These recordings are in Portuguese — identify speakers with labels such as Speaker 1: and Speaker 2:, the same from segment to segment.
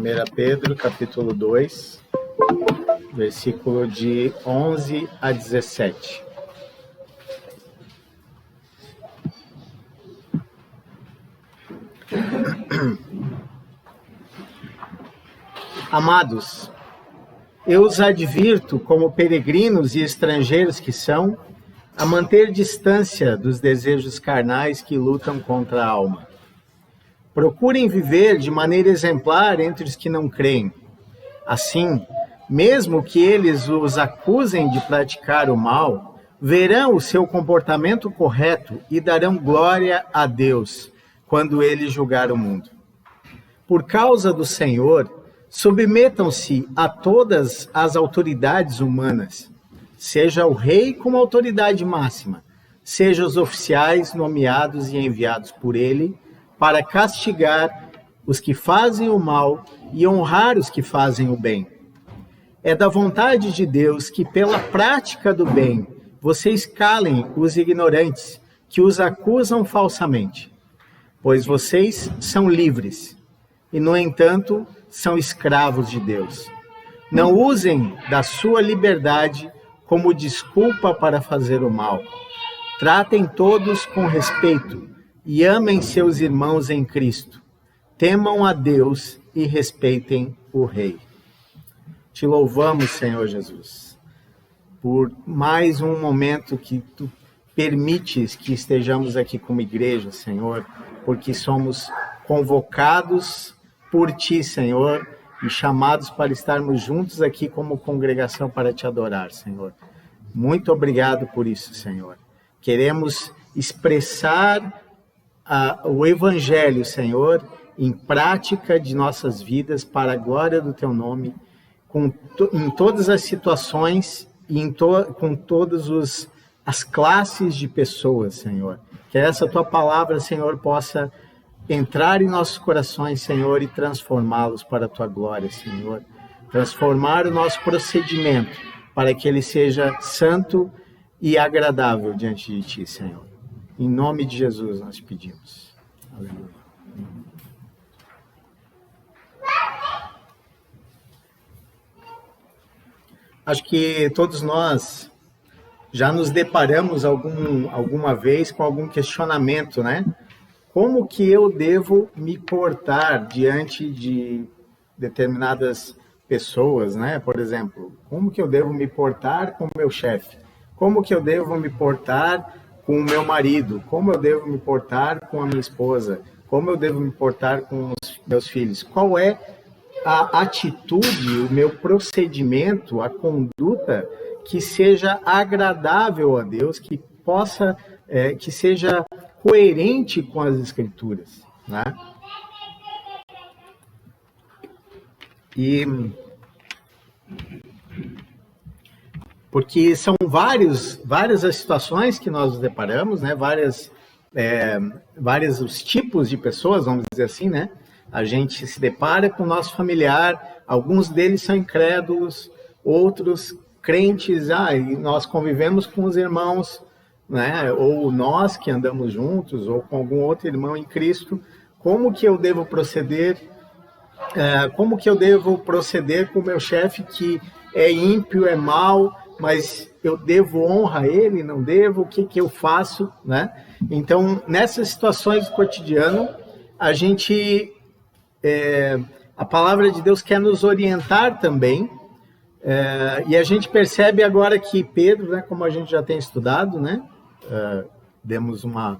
Speaker 1: 1 Pedro, capítulo 2, versículo de 11 a 17. Amados, eu os advirto, como peregrinos e estrangeiros que são, a manter distância dos desejos carnais que lutam contra a alma. Procurem viver de maneira exemplar entre os que não creem. Assim, mesmo que eles os acusem de praticar o mal, verão o seu comportamento correto e darão glória a Deus quando ele julgar o mundo. Por causa do Senhor, submetam-se a todas as autoridades humanas, seja o rei como autoridade máxima, seja os oficiais nomeados e enviados por ele, para castigar os que fazem o mal e honrar os que fazem o bem. É da vontade de Deus que, pela prática do bem, vocês calem os ignorantes que os acusam falsamente, pois vocês são livres e, no entanto, são escravos de Deus. Não usem da sua liberdade como desculpa para fazer o mal. Tratem todos com respeito e amem seus irmãos em Cristo. Temam a Deus e respeitem o Rei. Te louvamos, Senhor Jesus, por mais um momento que Tu permites que estejamos aqui como igreja, Senhor, porque somos convocados por Ti, Senhor, e chamados para estarmos juntos aqui como congregação para Te adorar, Senhor. Muito obrigado por isso, Senhor. Queremos expressar o Evangelho, Senhor, em prática de nossas vidas, para a glória do Teu nome, em todas as situações e com todas as classes de pessoas, Senhor. Que essa Tua palavra, Senhor, possa entrar em nossos corações, Senhor, e transformá-los para a Tua glória, Senhor. Transformar o nosso procedimento para que ele seja santo e agradável diante de Ti, Senhor. Em nome de Jesus nós pedimos. Aleluia. Acho que todos nós já nos deparamos alguma vez com algum questionamento, né? Como que eu devo me portar diante de determinadas pessoas, né? Por exemplo, como que eu devo me portar com o meu chefe? Como que eu devo me portar com o meu marido? Como eu devo me portar com a minha esposa? Como eu devo me portar com os meus filhos? Qual é a atitude, o meu procedimento, a conduta que seja agradável a Deus, que possa, que seja coerente com as Escrituras, né? Porque são várias as situações que nós nos deparamos, né? Vários os tipos de pessoas, vamos dizer assim, né? A gente se depara com o nosso familiar, alguns deles são incrédulos, outros crentes, e nós convivemos com os irmãos, né? Ou nós que andamos juntos, ou com algum outro irmão em Cristo. Como que eu devo proceder? Como que eu devo proceder com o meu chefe que é ímpio, é mau, mas eu devo honra a ele, não devo? O que que eu faço, né? Então, nessas situações do cotidiano, a palavra de Deus quer nos orientar também, e a gente percebe agora que Pedro, né, como a gente já tem estudado, né, demos uma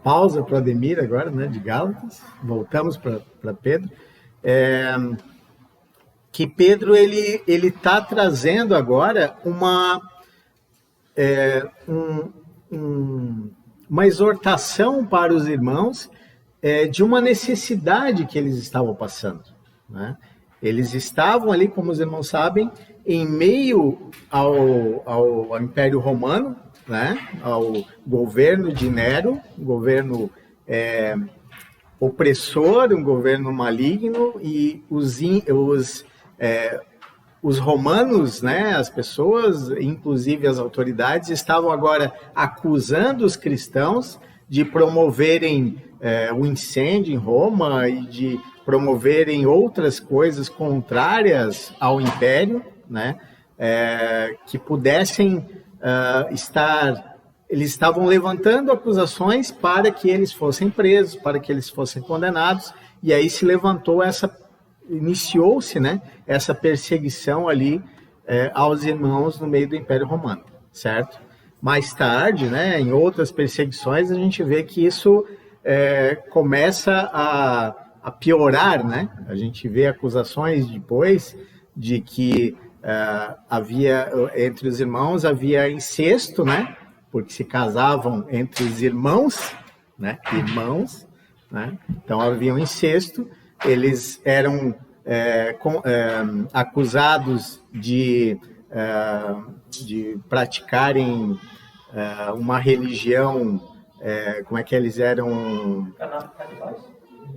Speaker 1: pausa para o Ademir agora, né, de Gálatas, voltamos para Pedro, que Pedro ele está trazendo agora uma exortação para os irmãos de uma necessidade que eles estavam passando, né? Eles estavam ali, como os irmãos sabem, em meio ao Império Romano, né? Ao governo de Nero, um governo opressor, um governo maligno, e os romanos, né, as pessoas, inclusive as autoridades, estavam agora acusando os cristãos de promoverem o incêndio em Roma e de promoverem outras coisas contrárias ao império, né? Que pudessem estar... Eles estavam levantando acusações para que eles fossem presos, para que eles fossem condenados, e aí iniciou-se, né, essa perseguição ali aos irmãos no meio do Império Romano, certo? Mais tarde, né, em outras perseguições, a gente vê que isso começa a piorar, né? A gente vê acusações depois de que havia, entre os irmãos, havia incesto, né? Porque se casavam entre os irmãos, né? Irmãos, né? Então havia um incesto, eles eram acusados de praticarem uma religião, como é que eles eram?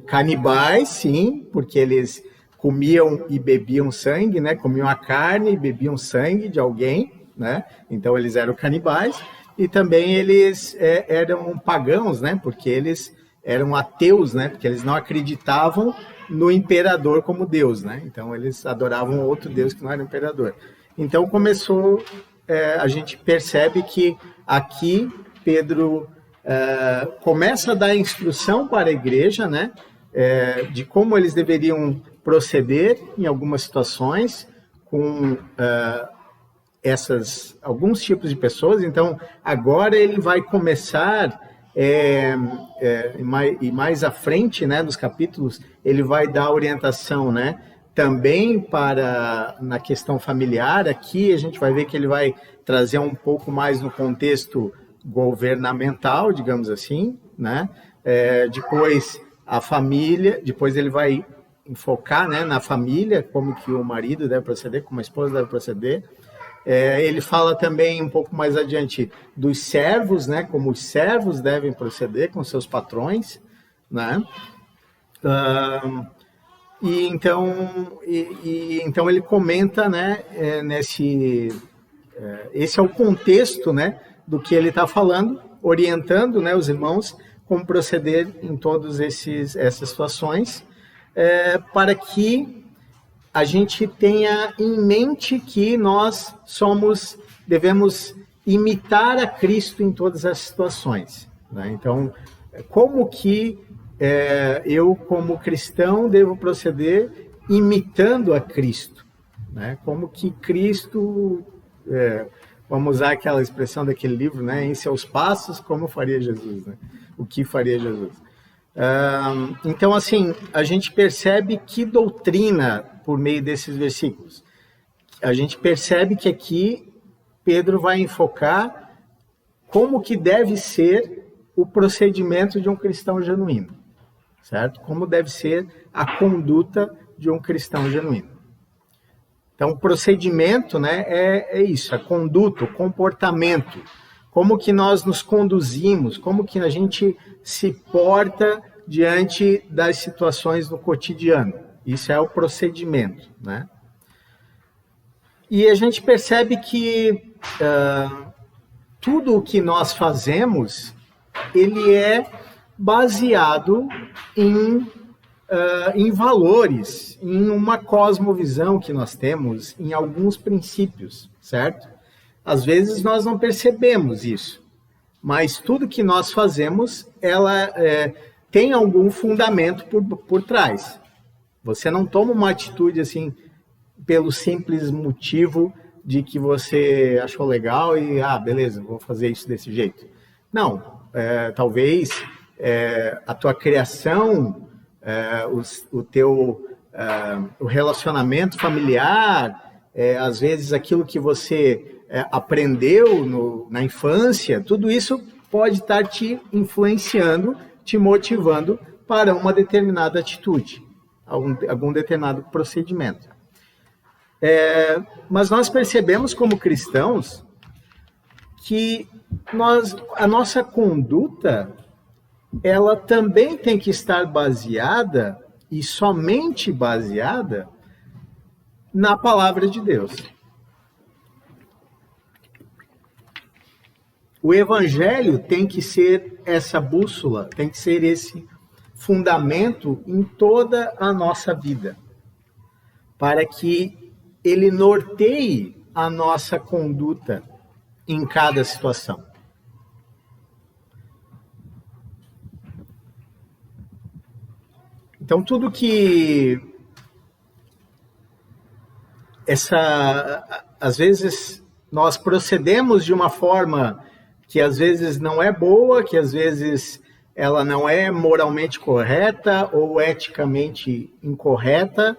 Speaker 1: Canibais, sim, porque eles comiam e bebiam sangue, né? Comiam a carne e bebiam sangue de alguém, né? Então eles eram canibais. E também eles eram pagãos, né? Porque eles eram ateus, né? Porque eles não acreditavam no imperador como Deus, né? Então eles adoravam outro Deus que não era o imperador. Então começou, a gente percebe que aqui Pedro começa a dar instrução para a igreja, né? De como eles deveriam proceder em algumas situações com alguns tipos de pessoas. Então, agora ele vai começar, e mais à frente, né, nos capítulos, ele vai dar orientação, né, também na questão familiar. Aqui a gente vai ver que ele vai trazer um pouco mais no contexto governamental, digamos assim, né? Depois a família, depois ele vai enfocar, né, na família, como que o marido deve proceder, como a esposa deve proceder. Ele fala também um pouco mais adiante dos servos, né, como os servos devem proceder com seus patrões, né? Então ele comenta, né, esse é o contexto, né, do que ele está falando, orientando, né, os irmãos como proceder em todas essas situações, para que a gente tenha em mente que nós devemos imitar a Cristo em todas as situações, né? Então, como que eu, como cristão, devo proceder imitando a Cristo, né? Como que Cristo, vamos usar aquela expressão daquele livro, né? Em seus passos, como faria Jesus, né? O que faria Jesus? Então, assim, a gente percebe que doutrina por meio desses versículos. A gente percebe que aqui Pedro vai enfocar como que deve ser o procedimento de um cristão genuíno, certo? Como deve ser a conduta de um cristão genuíno. Então, o procedimento, né, é isso, a conduta, o comportamento, como que nós nos conduzimos, como que a gente se porta diante das situações no cotidiano. Isso é o procedimento, né? E a gente percebe que tudo o que nós fazemos, ele é baseado em valores, em uma cosmovisão que nós temos, em alguns princípios, certo? Às vezes nós não percebemos isso, mas tudo que nós fazemos, ela tem algum fundamento por trás. Você não toma uma atitude assim pelo simples motivo de que você achou legal e, beleza, vou fazer isso desse jeito. Não, talvez a tua criação, o relacionamento familiar, às vezes aquilo que você aprendeu na infância, tudo isso pode estar te influenciando, te motivando para uma determinada atitude, algum determinado procedimento. Mas nós percebemos como cristãos que a nossa conduta, ela também tem que estar baseada, e somente baseada, na palavra de Deus. O evangelho tem que ser essa bússola, tem que ser esse fundamento em toda a nossa vida, para que ele norteie a nossa conduta em cada situação. Então, tudo que às vezes nós procedemos de uma forma que às vezes não é boa, que às vezes ela não é moralmente correta ou eticamente incorreta,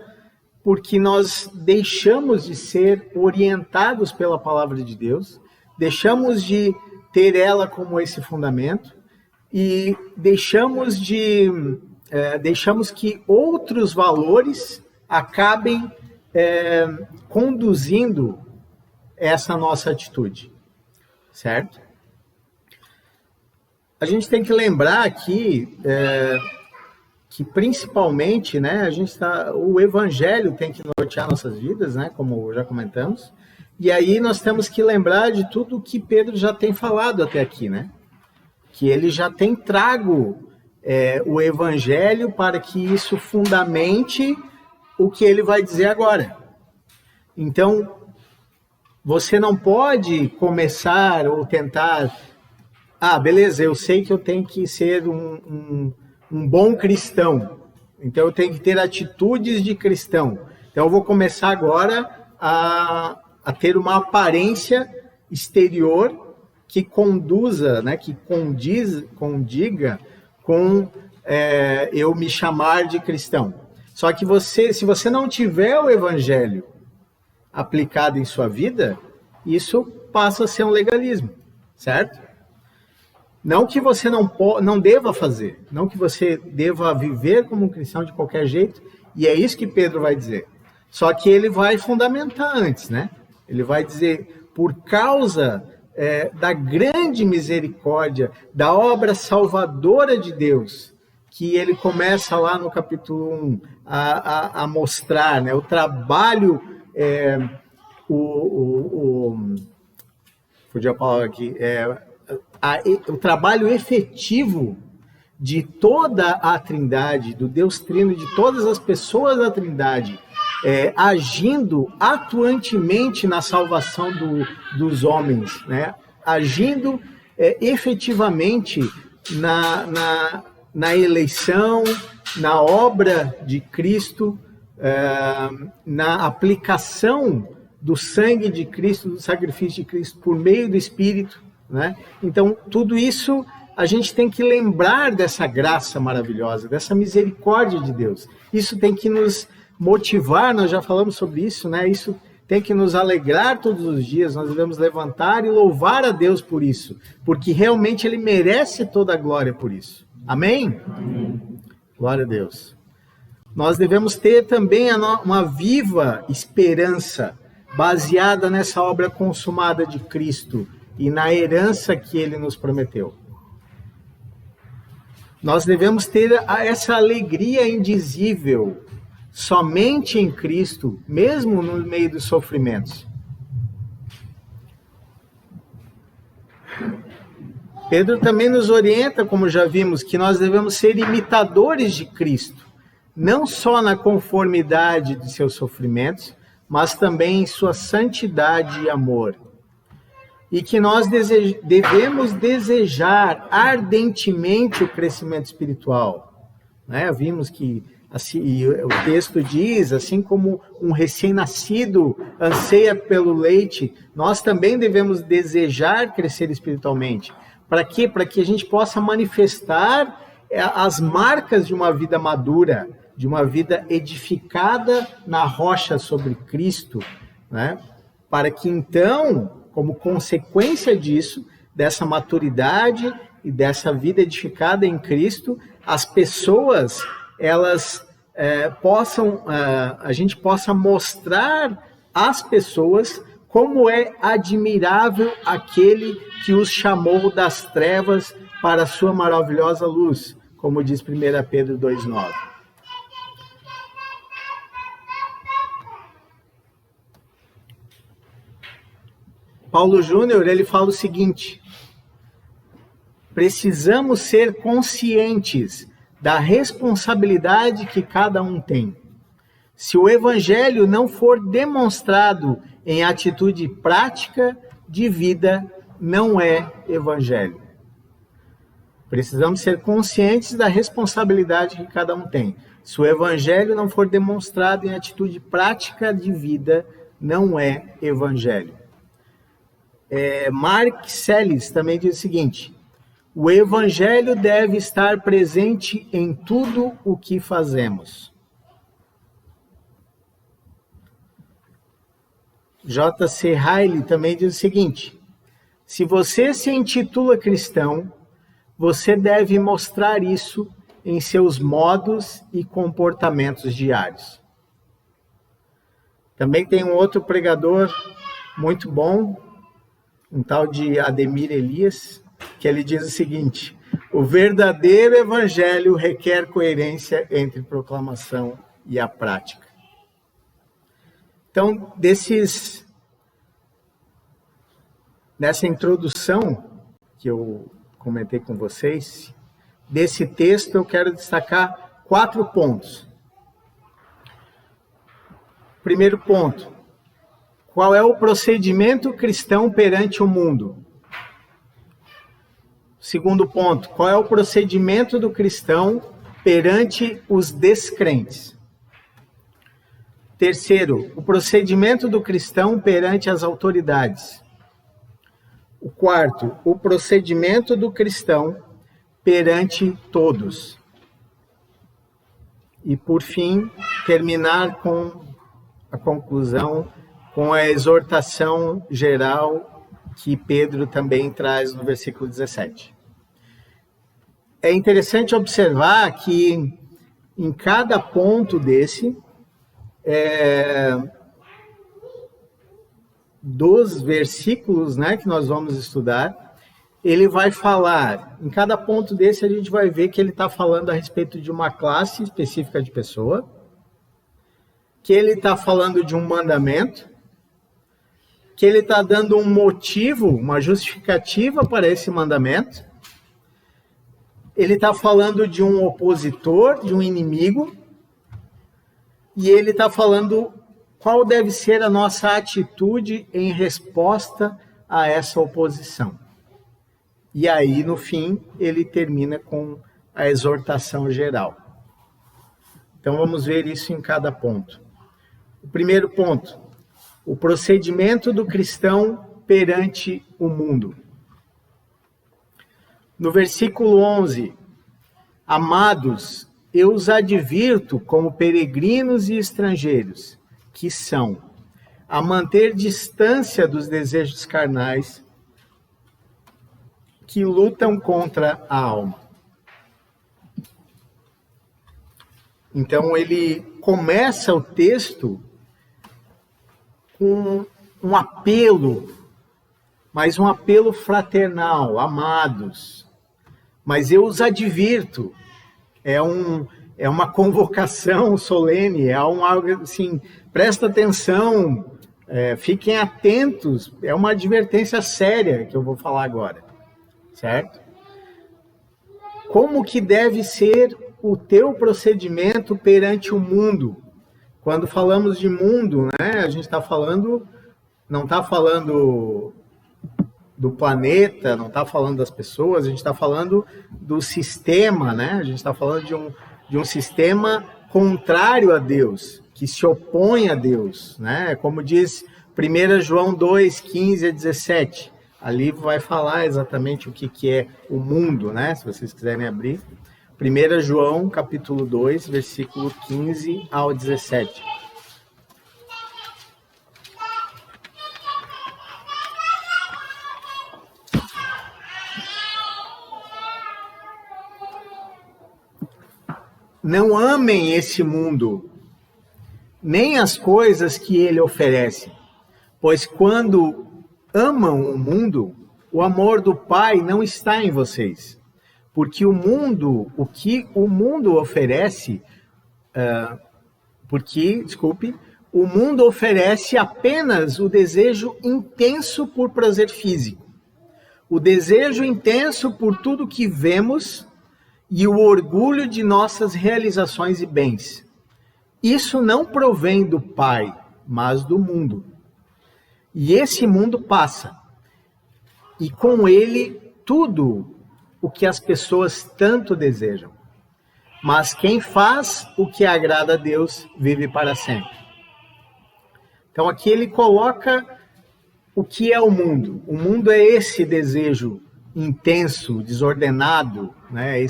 Speaker 1: porque nós deixamos de ser orientados pela palavra de Deus, deixamos de ter ela como esse fundamento e deixamos que outros valores acabem conduzindo essa nossa atitude, certo? A gente tem que lembrar aqui que principalmente, né, o Evangelho tem que nortear nossas vidas, né, como já comentamos, e aí nós temos que lembrar de tudo que Pedro já tem falado até aqui, né, que ele já tem trago o Evangelho para que isso fundamente o que ele vai dizer agora. Então, você não pode começar ou tentar, beleza, eu sei que eu tenho que ser um bom cristão, então eu tenho que ter atitudes de cristão. Então eu vou começar agora a ter uma aparência exterior que conduza, né, que condiga com eu me chamar de cristão. Só que se você não tiver o Evangelho aplicado em sua vida, isso passa a ser um legalismo, certo? Não que você não deva fazer, não que você deva viver como um cristão de qualquer jeito, e é isso que Pedro vai dizer. Só que ele vai fundamentar antes, né? Ele vai dizer, por causa da grande misericórdia, da obra salvadora de Deus, que ele começa lá no capítulo 1 a mostrar, né? O trabalho, fugiu a palavra aqui, o trabalho efetivo de toda a Trindade, do Deus Trino, de todas as pessoas da Trindade, agindo atuantemente na salvação dos homens, né? Agindo efetivamente na eleição, na obra de Cristo, na aplicação do sangue de Cristo, do sacrifício de Cristo por meio do Espírito, né? Então, tudo isso a gente tem que lembrar dessa graça maravilhosa, dessa misericórdia de Deus. Isso tem que nos motivar, nós já falamos sobre isso, né? Isso tem que nos alegrar todos os dias, nós devemos levantar e louvar a Deus por isso, porque realmente Ele merece toda a glória por isso. Amém? Amém. Glória a Deus. Nós devemos ter também uma viva esperança, baseada nessa obra consumada de Cristo, e na herança que ele nos prometeu. Nós devemos ter essa alegria indizível somente em Cristo, mesmo no meio dos sofrimentos. Pedro também nos orienta, como já vimos, que nós devemos ser imitadores de Cristo, não só na conformidade de seus sofrimentos, mas também em sua santidade e amor. E que nós devemos desejar ardentemente o crescimento espiritual, né? Vimos que assim, o texto diz, assim como um recém-nascido anseia pelo leite, nós também devemos desejar crescer espiritualmente. Para quê? Para que a gente possa manifestar as marcas de uma vida madura, de uma vida edificada na rocha sobre Cristo, né? Para que então, como consequência disso, dessa maturidade e dessa vida edificada em Cristo, as pessoas, a gente possa mostrar às pessoas como é admirável aquele que os chamou das trevas para a sua maravilhosa luz, como diz 1 Pedro 2,9. Paulo Júnior, ele fala o seguinte: precisamos ser conscientes da responsabilidade que cada um tem. Se o evangelho não for demonstrado em atitude prática de vida, não é evangelho. Precisamos ser conscientes da responsabilidade que cada um tem. Se o evangelho não for demonstrado em atitude prática de vida, não é evangelho. Mark Sellis também diz o seguinte: o evangelho deve estar presente em tudo o que fazemos. J.C. Ryle também diz o seguinte: se você se intitula cristão, você deve mostrar isso em seus modos e comportamentos diários. Também tem um outro pregador muito bom, um tal de Ademir Elias, que ele diz o seguinte: o verdadeiro evangelho requer coerência entre proclamação e a prática. Então, nessa introdução que eu comentei com vocês, desse texto eu quero destacar 4 pontos. Primeiro ponto: qual é o procedimento cristão perante o mundo? Segundo ponto: qual é o procedimento do cristão perante os descrentes? Terceiro: o procedimento do cristão perante as autoridades. O quarto: o procedimento do cristão perante todos. E, por fim, terminar com a conclusão, com a exortação geral que Pedro também traz no versículo 17. É interessante observar que em cada ponto desse, dos versículos, né, que nós vamos estudar, ele vai falar, em cada ponto desse a gente vai ver que ele está falando a respeito de uma classe específica de pessoa, que ele está falando de um mandamento, que ele está dando um motivo, uma justificativa para esse mandamento, ele está falando de um opositor, de um inimigo, e ele está falando qual deve ser a nossa atitude em resposta a essa oposição. E aí, no fim, ele termina com a exortação geral. Então, vamos ver isso em cada ponto. O primeiro ponto: o procedimento do cristão perante o mundo. No versículo 11: amados, eu os advirto como peregrinos e estrangeiros, que são, a manter distância dos desejos carnais que lutam contra a alma. Então, ele começa o texto com um apelo, mas um apelo fraternal: amados, mas eu os advirto. É uma convocação solene, é algo assim, presta atenção, fiquem atentos, é uma advertência séria que eu vou falar agora, certo? Como que deve ser o teu procedimento perante o mundo? Quando falamos de mundo, né, a gente está falando, não está falando do planeta, não está falando das pessoas, a gente está falando do sistema, né? A gente está falando de um sistema contrário a Deus, que se opõe a Deus, né? Como diz 1 João 2, 15 a 17, ali vai falar exatamente o que é o mundo, né? Se vocês quiserem abrir. 1 João, capítulo 2, versículo 15 ao 17. Não amem esse mundo, nem as coisas que ele oferece, pois quando amam o mundo, o amor do Pai não está em vocês. Porque o que o mundo oferece, o mundo oferece apenas o desejo intenso por prazer físico, o desejo intenso por tudo que vemos e o orgulho de nossas realizações e bens. Isso não provém do Pai, mas do mundo. E esse mundo passa, e com ele tudo o que as pessoas tanto desejam. Mas quem faz o que agrada a Deus vive para sempre. Então aqui ele coloca o que é o mundo. O mundo é esse desejo intenso, desordenado, né?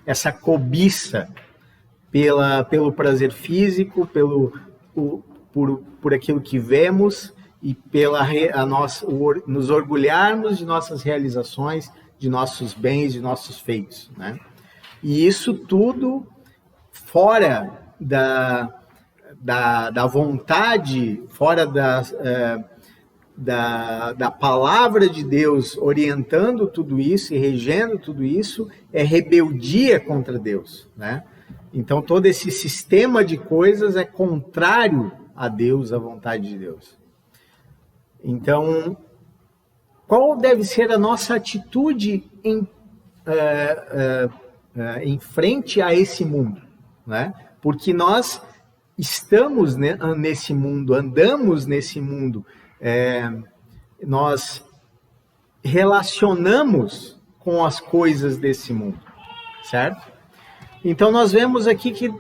Speaker 1: Essa cobiça pelo prazer físico, por aquilo que vemos e nos orgulharmos de nossas realizações, de nossos bens, de nossos feitos, né? E isso tudo fora da vontade, fora da palavra de Deus orientando tudo isso e regendo tudo isso, é rebeldia contra Deus, né? Então todo esse sistema de coisas é contrário a Deus, à vontade de Deus. Então, qual deve ser a nossa atitude em frente a esse mundo, né? Porque nós estamos nesse mundo, andamos nesse mundo, nós relacionamos com as coisas desse mundo, certo? Então nós vemos aqui que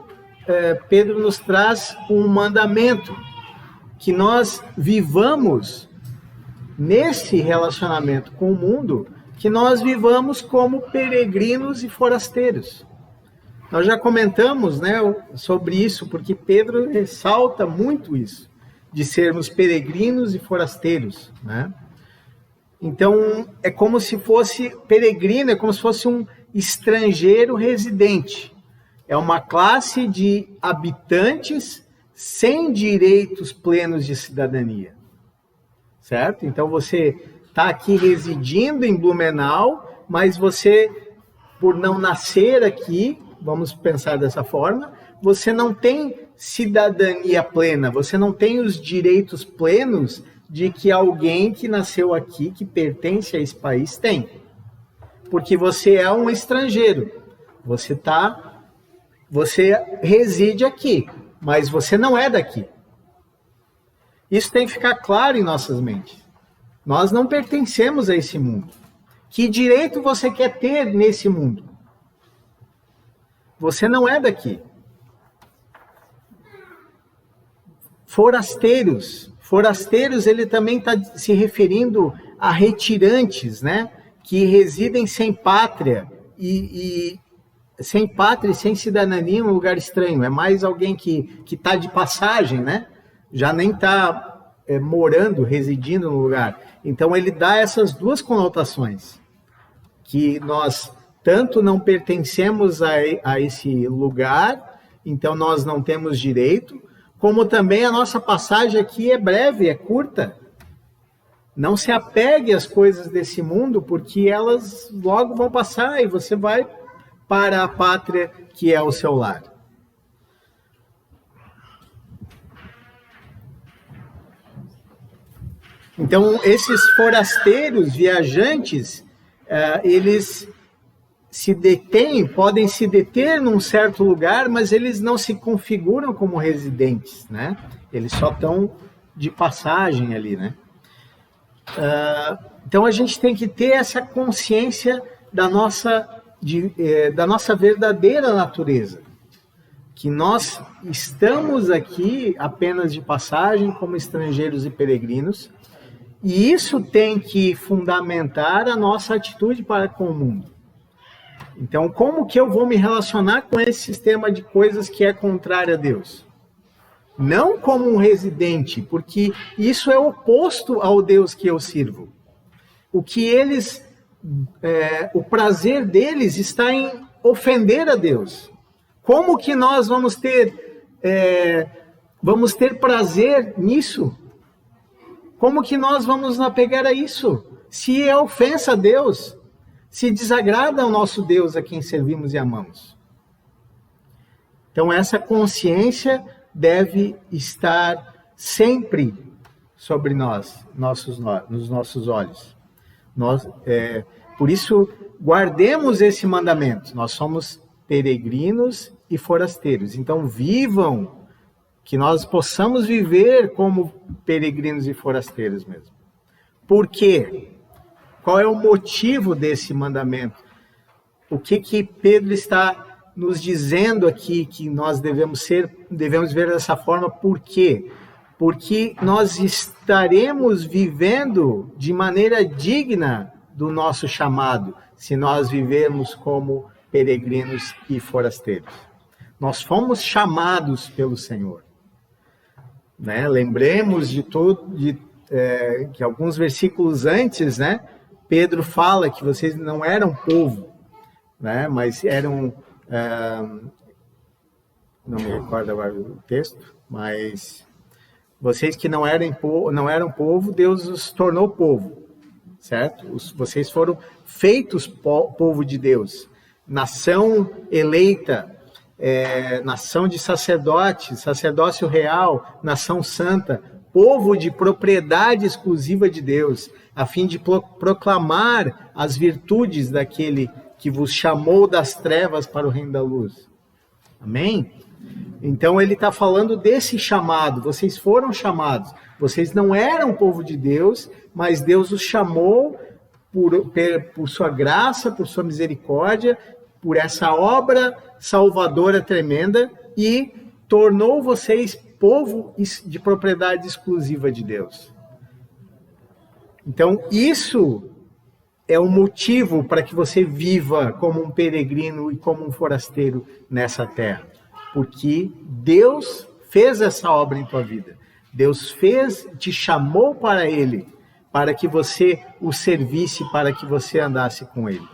Speaker 1: Pedro nos traz um mandamento, que nós vivamos nesse relacionamento com o mundo, que nós vivamos como peregrinos e forasteiros. Nós já comentamos, né, sobre isso, porque Pedro ressalta muito isso, de sermos peregrinos e forasteiros, né? Então, é como se fosse peregrino, é como se fosse um estrangeiro residente. É uma classe de habitantes sem direitos plenos de cidadania, certo? Então, você está aqui residindo em Blumenau, mas você, por não nascer aqui, vamos pensar dessa forma, você não tem cidadania plena, você não tem os direitos plenos de que alguém que nasceu aqui, que pertence a esse país, tem. Porque você é um estrangeiro, você reside aqui, mas você não é daqui. Isso tem que ficar claro em nossas mentes. Nós não pertencemos a esse mundo. Que direito você quer ter nesse mundo? Você não é daqui. Forasteiros, ele também está se referindo a retirantes, né? Que residem sem pátria e sem pátria e sem cidadania em um lugar estranho. É mais alguém que está de passagem, né? Já nem está morando, residindo no lugar. Então ele dá essas duas conotações, que nós tanto não pertencemos a esse lugar, então nós não temos direito, como também a nossa passagem aqui é breve, é curta. Não se apegue às coisas desse mundo, porque elas logo vão passar e você vai para a pátria que é o seu lar. Então, esses forasteiros, viajantes, eles podem se deter num certo lugar, mas eles não se configuram como residentes, né? Eles só estão de passagem ali, né? Então a gente tem que ter essa consciência da nossa verdadeira natureza, que nós estamos aqui apenas de passagem, como estrangeiros e peregrinos, e isso tem que fundamentar a nossa atitude para com o mundo. Então, como que eu vou me relacionar com esse sistema de coisas que é contrário a Deus? Não como um residente, porque isso é oposto ao Deus que eu sirvo. O prazer deles está em ofender a Deus. Como que nós vamos ter prazer nisso? Como que nós vamos nos apegar a isso? Se é ofensa a Deus, se desagrada ao nosso Deus a quem servimos e amamos. Então essa consciência deve estar sempre sobre nós, nos nossos olhos. Por isso guardemos esse mandamento. Nós somos peregrinos e forasteiros. Então, vivam, que nós possamos viver como peregrinos e forasteiros mesmo. Por quê? Qual é o motivo desse mandamento? O que Pedro está nos dizendo aqui que nós devemos ver dessa forma? Por quê? Porque nós estaremos vivendo de maneira digna do nosso chamado, se nós vivermos como peregrinos e forasteiros. Nós fomos chamados pelo Senhor. Né? Lembremos que alguns versículos antes, né, Pedro fala que vocês não eram povo, né, mas eram... não me recordo agora o texto, mas vocês que não eram povo, Deus os tornou povo, certo? Vocês foram feitos povo de Deus, nação eleita, nação de sacerdotes, sacerdócio real, nação santa, povo de propriedade exclusiva de Deus, a fim de proclamar as virtudes daquele que vos chamou das trevas para o reino da luz. Amém? Então ele está falando desse chamado. Vocês foram chamados. Vocês não eram povo de Deus, mas Deus os chamou por sua graça, por sua misericórdia, por essa obra salvadora tremenda, e tornou vocês povo de propriedade exclusiva de Deus. Então isso é o motivo para que você viva como um peregrino e como um forasteiro nessa terra. Porque Deus fez essa obra em tua vida. Deus te chamou para Ele, para que você o servisse, para que você andasse com Ele.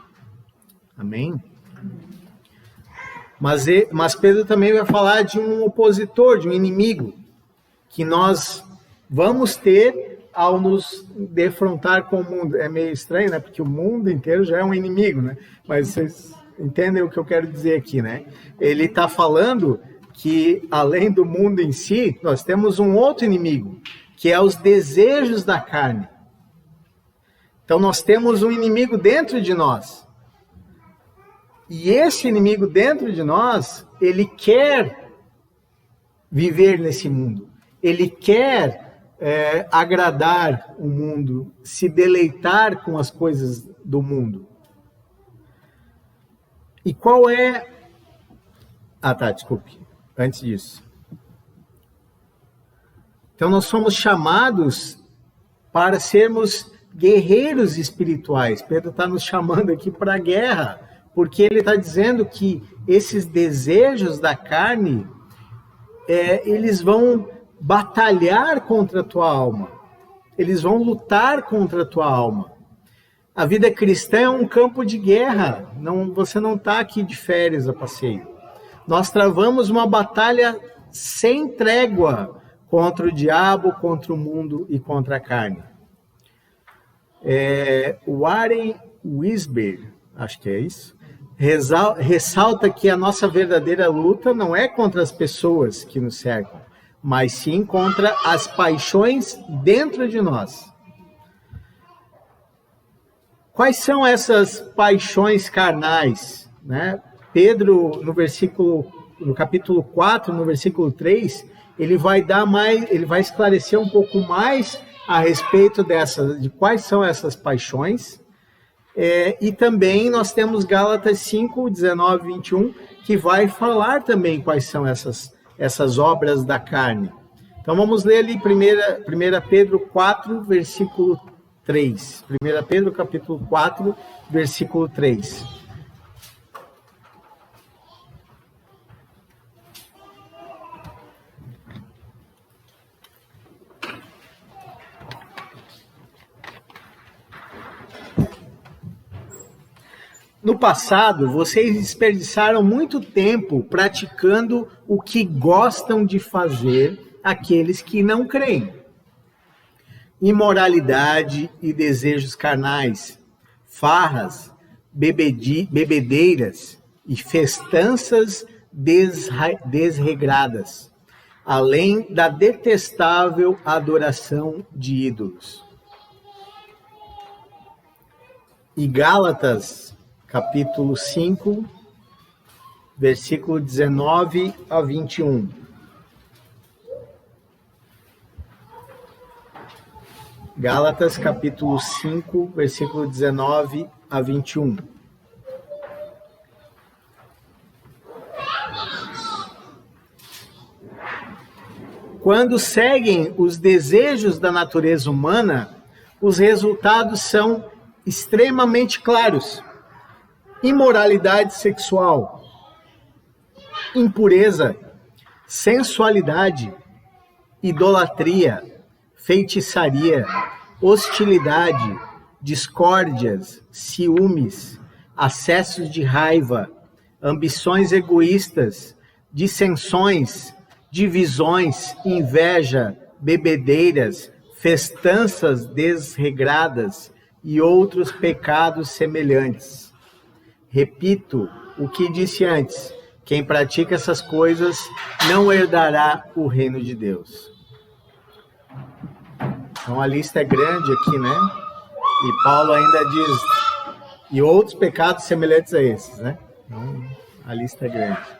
Speaker 1: Amém? Mas Pedro também vai falar de um opositor, de um inimigo, que nós vamos ter ao nos defrontar com o mundo. É meio estranho, né? Porque o mundo inteiro já é um inimigo, né? Mas vocês entendem o que eu quero dizer aqui, né? Ele está falando que, além do mundo em si, nós temos um outro inimigo, que é os desejos da carne. Então, nós temos um inimigo dentro de nós. E esse inimigo dentro de nós, ele quer viver nesse mundo. Ele quer agradar o mundo, se deleitar com as coisas do mundo. E qual é... desculpe. Antes disso. Então, nós somos chamados para sermos guerreiros espirituais. Pedro está nos chamando aqui para a guerra, porque ele está dizendo que esses desejos da carne, eles vão batalhar contra a tua alma. Eles vão lutar contra a tua alma. A vida cristã é um campo de guerra. Você não está aqui de férias a passeio. Nós travamos uma batalha sem trégua contra o diabo, contra o mundo e contra a carne. Warren Wiersbe, acho que é isso, ressalta que a nossa verdadeira luta não é contra as pessoas que nos cercam, mas sim contra as paixões dentro de nós. Quais são essas paixões carnais, né? Pedro, no capítulo 4, no versículo 3, ele vai esclarecer um pouco mais a respeito de quais são essas paixões. E também nós temos Gálatas 5, 19 e 21, que vai falar também quais são essas obras da carne. Então vamos ler ali 1 Pedro 4, versículo 3. 1 Pedro capítulo 4, versículo 3. No passado, vocês desperdiçaram muito tempo praticando o que gostam de fazer aqueles que não creem. Imoralidade e desejos carnais, farras, bebedeiras e festanças desregradas, além da detestável adoração de ídolos. E Gálatas capítulo 5, versículo 19 a 21. Gálatas, capítulo 5, versículo 19 a 21. Quando seguem os desejos da natureza humana, os resultados são extremamente claros: imoralidade sexual, impureza, sensualidade, idolatria, feitiçaria, hostilidade, discórdias, ciúmes, acessos de raiva, ambições egoístas, dissensões, divisões, inveja, bebedeiras, festanças desregradas e outros pecados semelhantes. Repito o que disse antes: quem pratica essas coisas não herdará o reino de Deus. Então a lista é grande aqui, né? E Paulo ainda diz, e outros pecados semelhantes a esses, né? Então a lista é grande.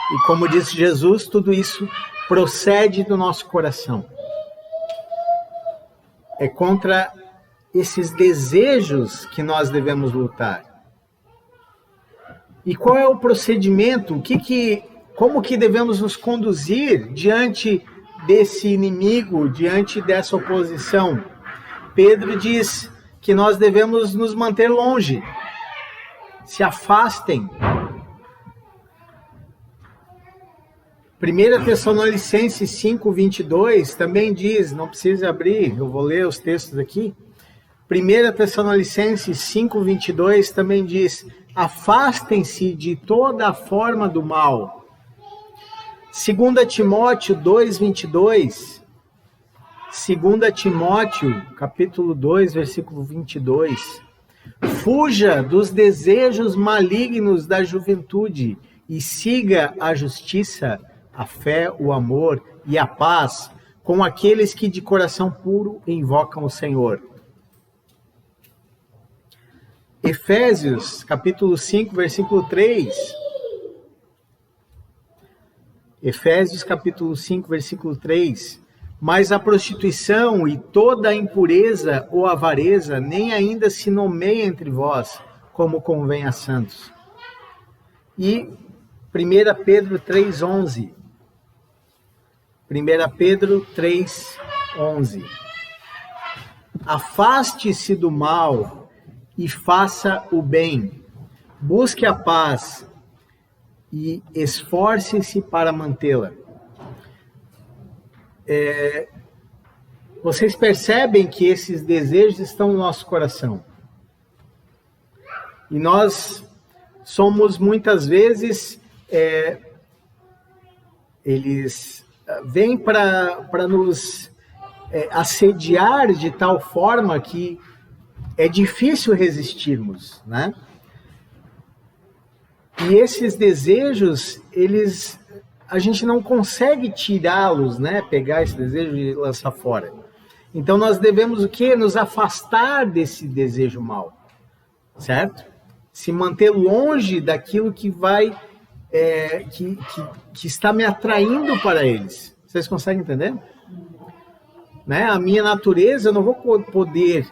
Speaker 1: E como disse Jesus, tudo isso procede do nosso coração. É contra esses desejos que nós devemos lutar. E qual é o procedimento? Como que devemos nos conduzir diante desse inimigo, diante dessa oposição? Pedro diz que nós devemos nos manter longe. Se afastem. 1 Tessalonicenses 5, 22 também diz, não precisa abrir, eu vou ler os textos aqui. 1 Tessalonicenses 5, 22 também diz: afastem-se de toda a forma do mal. 2 Timóteo 2, 22. 2 Timóteo, capítulo 2, versículo 22. Fuja dos desejos malignos da juventude e siga a justiça, a fé, o amor e a paz com aqueles que de coração puro invocam o Senhor. Efésios, capítulo 5, versículo 3. Efésios, capítulo 5, versículo 3. Mas a prostituição e toda a impureza ou avareza nem ainda se nomeia entre vós, como convém a santos. E 1 Pedro 3,11. 1 Pedro 3,11. Afaste-se do mal e faça o bem. Busque a paz e esforce-se para mantê-la. Vocês percebem que esses desejos estão no nosso coração. E nós somos muitas vezes... eles vêm para nos assediar de tal forma que é difícil resistirmos, né? E esses desejos, a gente não consegue tirá-los, né? Pegar esse desejo e lançar fora. Então nós devemos o quê? Nos afastar desse desejo mau, certo? Se manter longe daquilo que vai... que está me atraindo para eles. Vocês conseguem entender? Né? A minha natureza, eu não vou poder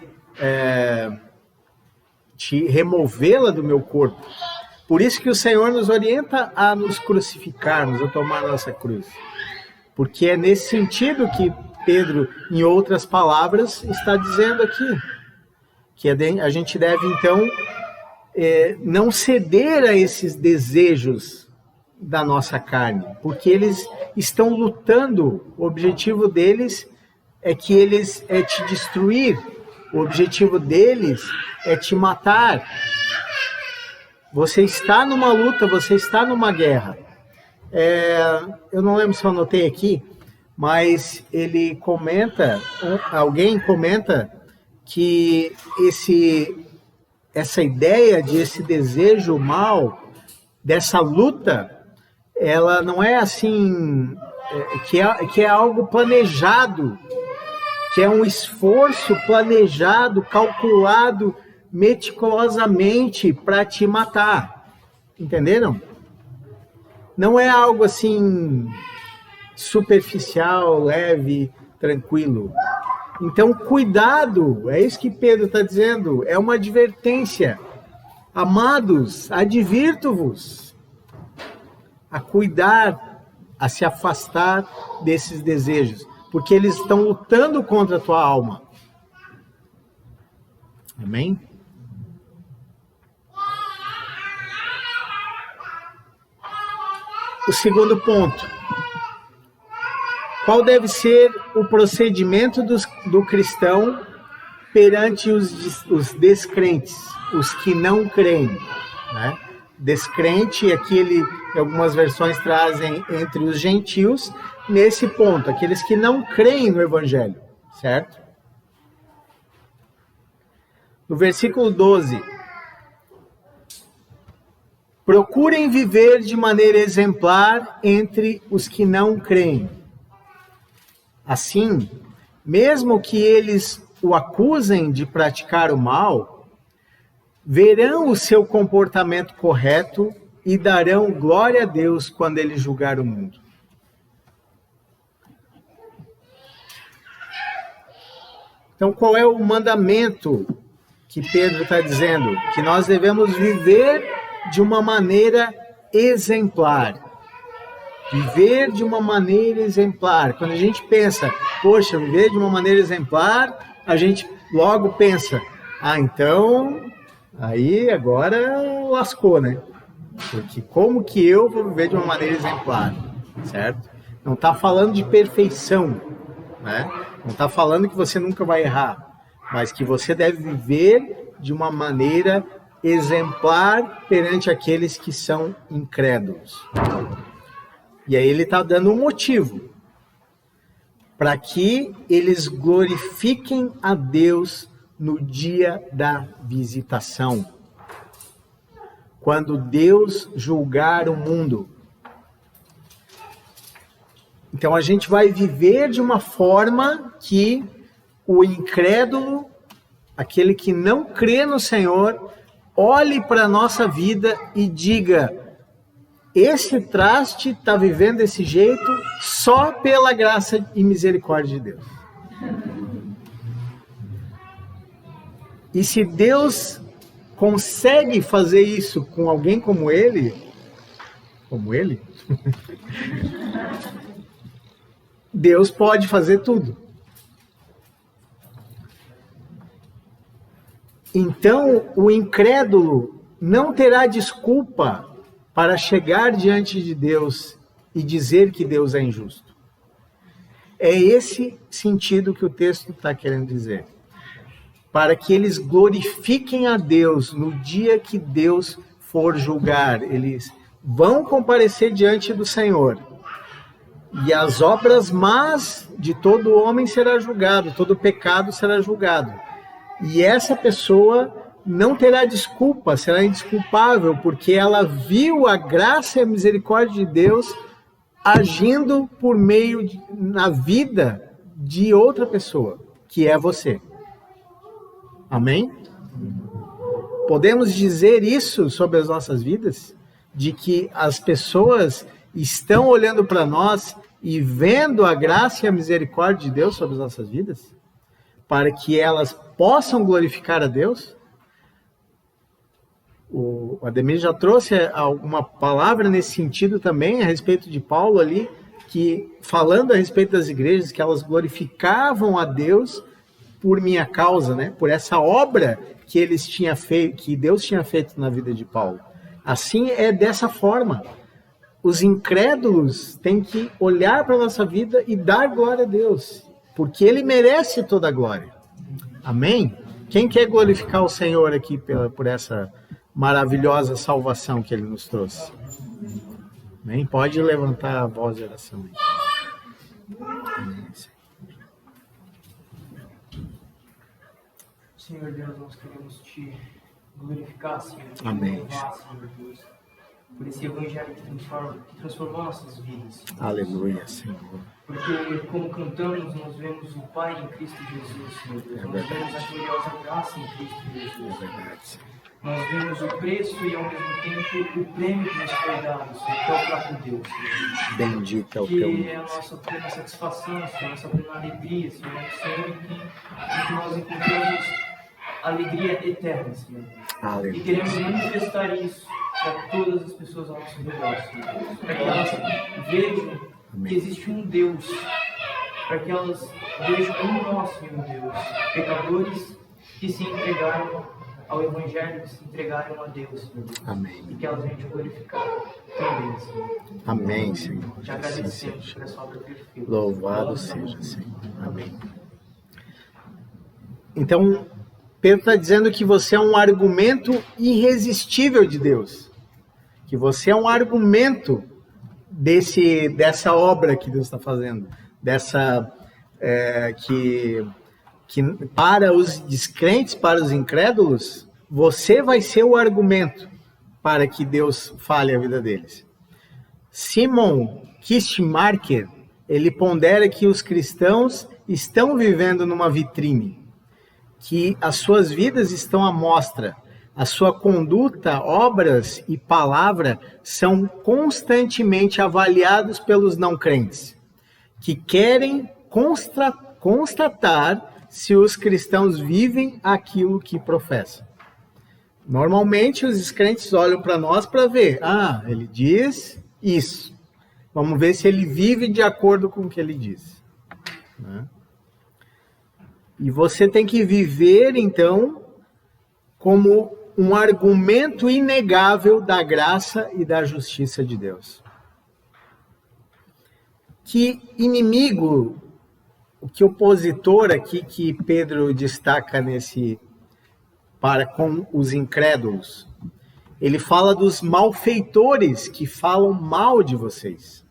Speaker 1: removê-la do meu corpo. Por isso que o Senhor nos orienta a nos crucificarmos, a tomar a nossa cruz. Porque é nesse sentido que Pedro, em outras palavras, está dizendo aqui. Que a gente deve, então, não ceder a esses desejos da nossa carne, porque eles estão lutando. O objetivo deles é te destruir. O objetivo deles é te matar. Você está numa luta, você está numa guerra. Eu não lembro se eu anotei aqui, mas alguém comenta que essa ideia de esse desejo mal, dessa luta, ela não é assim, que é algo planejado, que é um esforço planejado, calculado meticulosamente para te matar. Entenderam? Não é algo assim superficial, leve, tranquilo. Então, cuidado, é isso que Pedro está dizendo, é uma advertência. Amados, advirto-vos a cuidar, a se afastar desses desejos, porque eles estão lutando contra a tua alma. Amém? O segundo ponto. Qual deve ser o procedimento do cristão perante os descrentes, os que não creem? Né? Descrente, aqui algumas versões trazem entre os gentios, nesse ponto, aqueles que não creem no Evangelho, certo? No versículo 12, procurem viver de maneira exemplar entre os que não creem. Assim, mesmo que eles o acusem de praticar o mal, verão o seu comportamento correto e darão glória a Deus quando ele julgar o mundo. Então, qual é o mandamento que Pedro está dizendo? Que nós devemos viver de uma maneira exemplar. Viver de uma maneira exemplar. Quando a gente pensa, poxa, viver de uma maneira exemplar, a gente logo pensa, então, aí agora lascou, né? Porque como que eu vou viver de uma maneira exemplar, certo? Não está falando de perfeição, né? Não está falando que você nunca vai errar, mas que você deve viver de uma maneira exemplar perante aqueles que são incrédulos. E aí ele está dando um motivo para que eles glorifiquem a Deus no dia da visitação. Quando Deus julgar o mundo. Então a gente vai viver de uma forma que o incrédulo, aquele que não crê no Senhor, olhe para a nossa vida e diga: esse traste está vivendo desse jeito só pela graça e misericórdia de Deus. E se Deus consegue fazer isso com alguém como ele, Deus pode fazer tudo. Então, o incrédulo não terá desculpa para chegar diante de Deus e dizer que Deus é injusto. É esse sentido que o texto está querendo dizer. Para que eles glorifiquem a Deus no dia que Deus for julgar. Eles vão comparecer diante do Senhor. E as obras más de todo homem será julgado, todo pecado será julgado. E essa pessoa não terá desculpa, será indesculpável, porque ela viu a graça e a misericórdia de Deus agindo por meio na vida de outra pessoa, que é você. Amém? Podemos dizer isso sobre as nossas vidas? De que as pessoas estão olhando para nós e vendo a graça e a misericórdia de Deus sobre as nossas vidas? Para que elas possam glorificar a Deus? O Ademir já trouxe alguma palavra nesse sentido também, a respeito de Paulo ali, que falando a respeito das igrejas, que elas glorificavam a Deus por minha causa, né? Por essa obra que eles tinham feito, que Deus tinha feito na vida de Paulo. Assim é dessa forma. Os incrédulos têm que olhar para a nossa vida e dar glória a Deus, porque Ele merece toda a glória. Amém? Quem quer glorificar o Senhor aqui por essa maravilhosa salvação que Ele nos trouxe? Amém? Pode levantar a voz de oração aí.
Speaker 2: Senhor Deus, nós queremos Te glorificar, Senhor.
Speaker 1: Amém.
Speaker 2: Louvar, Senhor Deus. por esse evangelho que transformou nossas vidas.
Speaker 1: Aleluia, Senhor.
Speaker 2: Porque, como cantamos, nós vemos o Pai em Cristo Jesus, Senhor Deus. Nós vemos a gloriosa graça em Cristo Jesus.
Speaker 1: É verdade, Senhor.
Speaker 2: Nós vemos o preço e, ao mesmo tempo, o prêmio que nos foi dado, Senhor, que é o próprio Deus. Senhor.
Speaker 1: Bendito é o teu
Speaker 2: Que
Speaker 1: nome.
Speaker 2: é a nossa plena satisfação, Senhor, a nossa plena alegria, Senhor. Senhor, em que nós encontramos alegria eterna, Senhor. E
Speaker 1: Aleluia.
Speaker 2: queremos manifestar isso para todas as pessoas ao nosso redor, Senhor. Para que elas vejam
Speaker 1: Amém.
Speaker 2: que existe um Deus. Para que elas vejam como nós, Senhor Deus, pecadores que se entregaram ao Evangelho, que se entregaram a Deus, Senhor Deus.
Speaker 1: Amém.
Speaker 2: E que elas venham te glorificar também, Senhor.
Speaker 1: Amém, Senhor.
Speaker 2: Te
Speaker 1: Assim
Speaker 2: agradecemos
Speaker 1: seja.
Speaker 2: por essa obra perfeita.
Speaker 1: Louvado seja, Senhor. Amém. Então, Pedro está dizendo que você é um argumento irresistível de Deus. Que você é um argumento dessa obra que Deus está fazendo. Que para os descrentes, para os incrédulos, você vai ser o argumento para que Deus fale a vida deles. Simon Kistemaker, ele pondera que os cristãos estão vivendo numa vitrine, que as suas vidas estão à mostra, a sua conduta, obras e palavra são constantemente avaliados pelos não crentes, que querem constatar se os cristãos vivem aquilo que professam. Normalmente os descrentes olham para nós para ver, ele diz isso. Vamos ver se ele vive de acordo com o que ele diz. Né? E você tem que viver, então, como um argumento inegável da graça e da justiça de Deus. Que inimigo, que opositor aqui que Pedro destaca para com os incrédulos? Ele fala dos malfeitores que falam mal de vocês.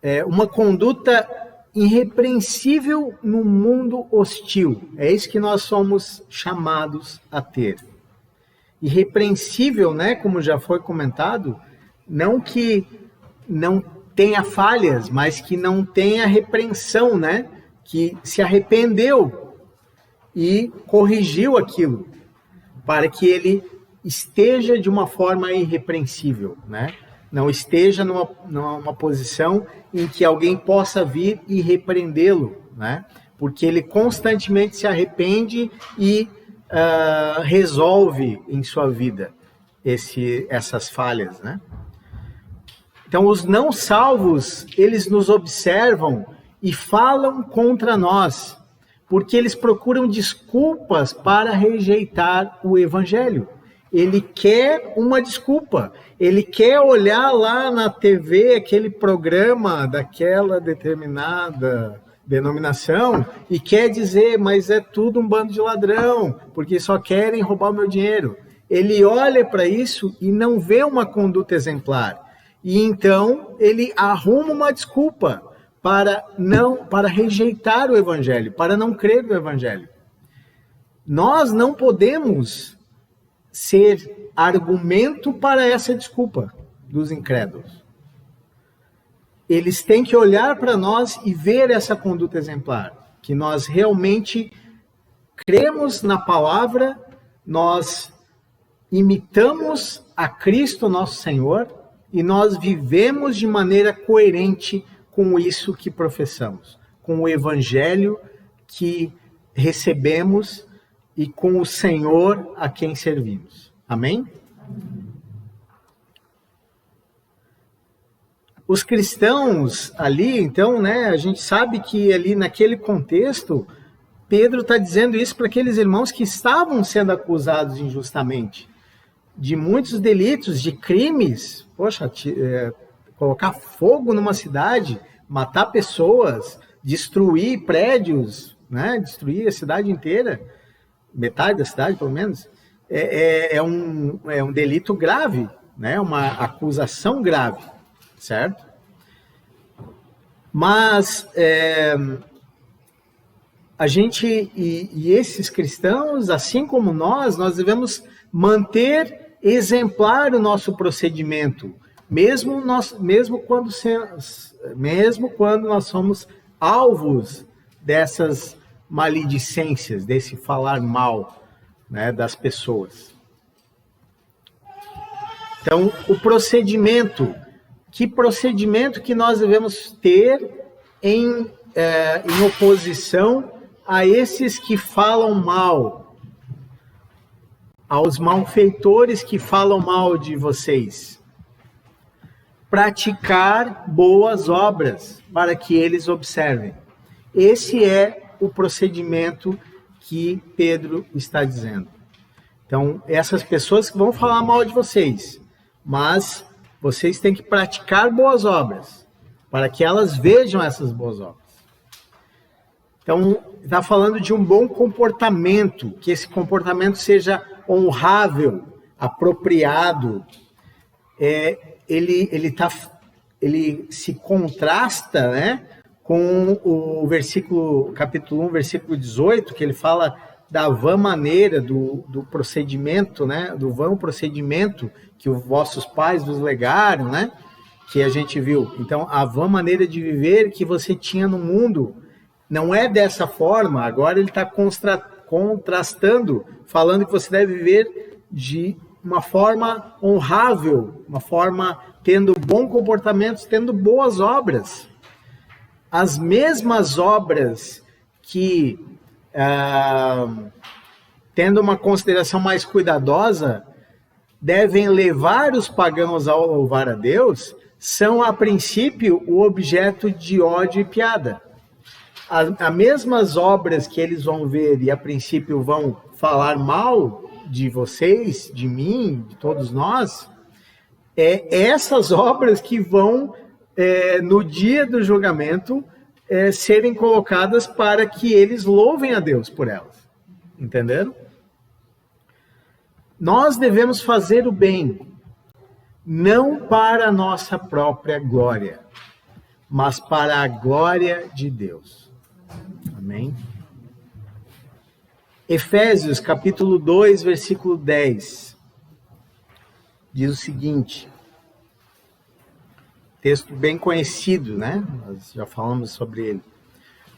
Speaker 1: É uma conduta irrepreensível no mundo hostil. É isso que nós somos chamados a ter. Irrepreensível, né, como já foi comentado, não que não tenha falhas, mas que não tenha repreensão, né, que se arrependeu e corrigiu aquilo, para que ele esteja de uma forma irrepreensível, né? Não esteja numa posição em que alguém possa vir e repreendê-lo, né? Porque ele constantemente se arrepende e resolve em sua vida essas falhas, né? Então, os não salvos, eles nos observam e falam contra nós, porque eles procuram desculpas para rejeitar o evangelho. Ele quer uma desculpa, ele quer olhar lá na TV aquele programa daquela determinada denominação e quer dizer, mas é tudo um bando de ladrão, porque só querem roubar o meu dinheiro. Ele olha para isso e não vê uma conduta exemplar. E então ele arruma uma desculpa para rejeitar o evangelho, para não crer no evangelho. Nós não podemos ser argumento para essa desculpa dos incrédulos. Eles têm que olhar para nós e ver essa conduta exemplar, que nós realmente cremos na palavra, nós imitamos a Cristo nosso Senhor e nós vivemos de maneira coerente com isso que professamos, com o evangelho que recebemos e com o Senhor a quem servimos. Amém? Os cristãos ali, então, né, a gente sabe que ali naquele contexto, Pedro está dizendo isso para aqueles irmãos que estavam sendo acusados injustamente de muitos delitos, de crimes, colocar fogo numa cidade, matar pessoas, destruir prédios, né, destruir a cidade inteira, metade da cidade, pelo menos, é um delito grave, né? Uma acusação grave, certo? Mas a gente, e esses cristãos, assim como nós devemos manter exemplar o nosso procedimento, mesmo quando nós somos alvos dessas maledicências, desse falar mal, né, das pessoas. Então, que procedimento que nós devemos ter em oposição a esses que falam mal, aos malfeitores que falam mal de vocês? Praticar boas obras para que eles observem. Esse é o procedimento que Pedro está dizendo. Então, essas pessoas que vão falar mal de vocês, mas vocês têm que praticar boas obras para que elas vejam essas boas obras. Então, está falando de um bom comportamento, que esse comportamento seja honrável, apropriado. Ele se contrasta, né, com o capítulo 1, versículo 18, que ele fala da vã maneira do procedimento, né, do vão procedimento que os vossos pais vos legaram, né, que a gente viu. Então, a vã maneira de viver que você tinha no mundo não é dessa forma. Agora ele está contrastando, falando que você deve viver de uma forma honrável, uma forma tendo bom comportamento, tendo boas obras. As mesmas obras que, tendo uma consideração mais cuidadosa, devem levar os pagãos a louvar a Deus, são, a princípio, o objeto de ódio e piada. As mesmas obras que eles vão ver e, a princípio, vão falar mal de vocês, de mim, de todos nós, essas obras que vão, no dia do julgamento, serem colocadas para que eles louvem a Deus por elas. Entenderam? Nós devemos fazer o bem, não para a nossa própria glória, mas para a glória de Deus. Amém? Efésios, capítulo 2, versículo 10, diz o seguinte, texto bem conhecido, né? Nós já falamos sobre ele.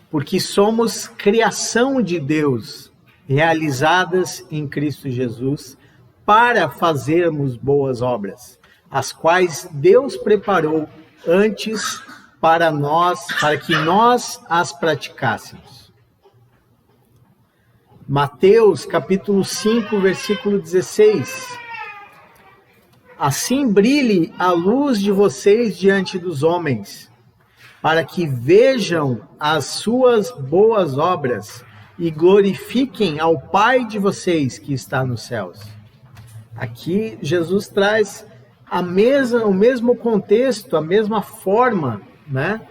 Speaker 1: Porque somos criação de Deus, realizadas em Cristo Jesus, para fazermos boas obras, as quais Deus preparou antes para que nós as praticássemos. Mateus, capítulo 5, versículo 16. Assim brilhe a luz de vocês diante dos homens, para que vejam as suas boas obras e glorifiquem ao Pai de vocês que está nos céus. Aqui Jesus traz o mesmo contexto, a mesma forma, né,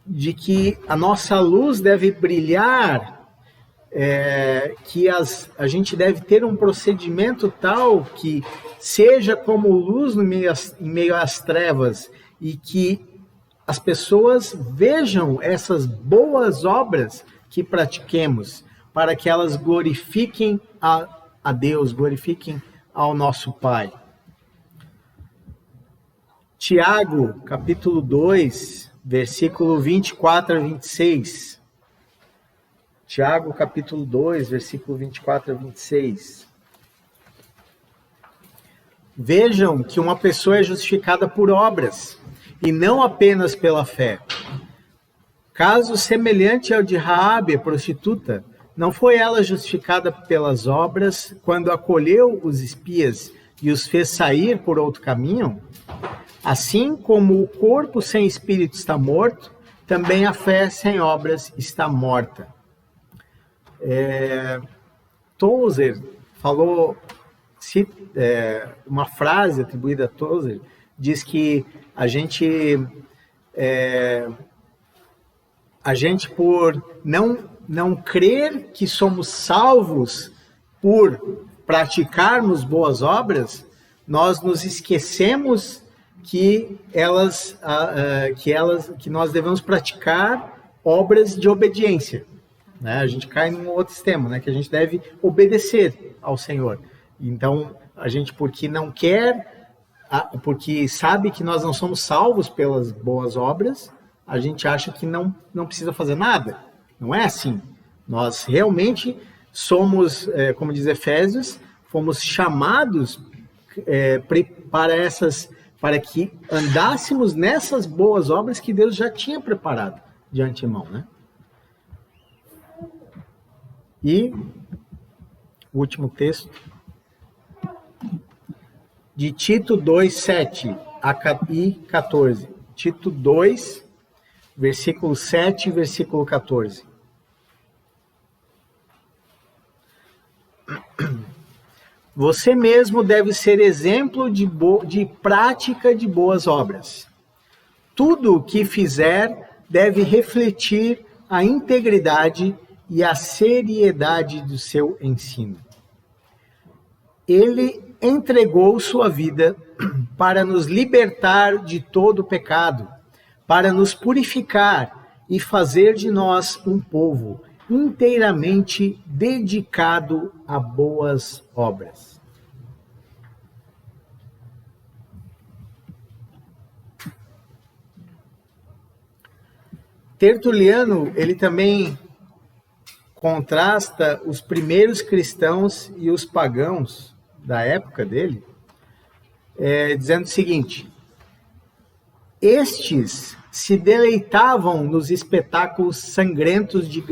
Speaker 1: de que a nossa luz deve brilhar, que a gente deve ter um procedimento tal que seja como luz em meio às trevas, e que as pessoas vejam essas boas obras que pratiquemos, para que elas glorifiquem a Deus, glorifiquem ao nosso Pai. Tiago, capítulo 2, versículo 24 a 26. Tiago, capítulo 2, versículo 24 a 26. Vejam que uma pessoa é justificada por obras, e não apenas pela fé. Caso semelhante ao de Raabe, a prostituta, não foi ela justificada pelas obras quando acolheu os espias e os fez sair por outro caminho? Assim como o corpo sem espírito está morto, também a fé sem obras está morta. Tozer falou, uma frase atribuída a Tozer, diz que a gente por não crer que somos salvos por praticarmos boas obras, nós nos esquecemos que nós devemos praticar obras de obediência, né? A gente cai num outro sistema, né? Que a gente deve obedecer ao Senhor. Então, a gente, porque não quer, porque sabe que nós não somos salvos pelas boas obras, a gente acha que não precisa fazer nada. Não é assim. Nós realmente somos, como diz Efésios, fomos chamados para que andássemos nessas boas obras que Deus já tinha preparado de antemão, né? E o último texto de Tito 2, 7 e 14. Tito 2, versículo 7 e versículo 14. Você mesmo deve ser exemplo de prática de boas obras. Tudo o que fizer deve refletir a integridade e a seriedade do seu ensino. Ele entregou sua vida para nos libertar de todo pecado, para nos purificar e fazer de nós um povo inteiramente dedicado a boas obras. Tertuliano, ele também contrasta os primeiros cristãos e os pagãos da época dele, dizendo o seguinte: estes se deleitavam nos espetáculos sangrentos de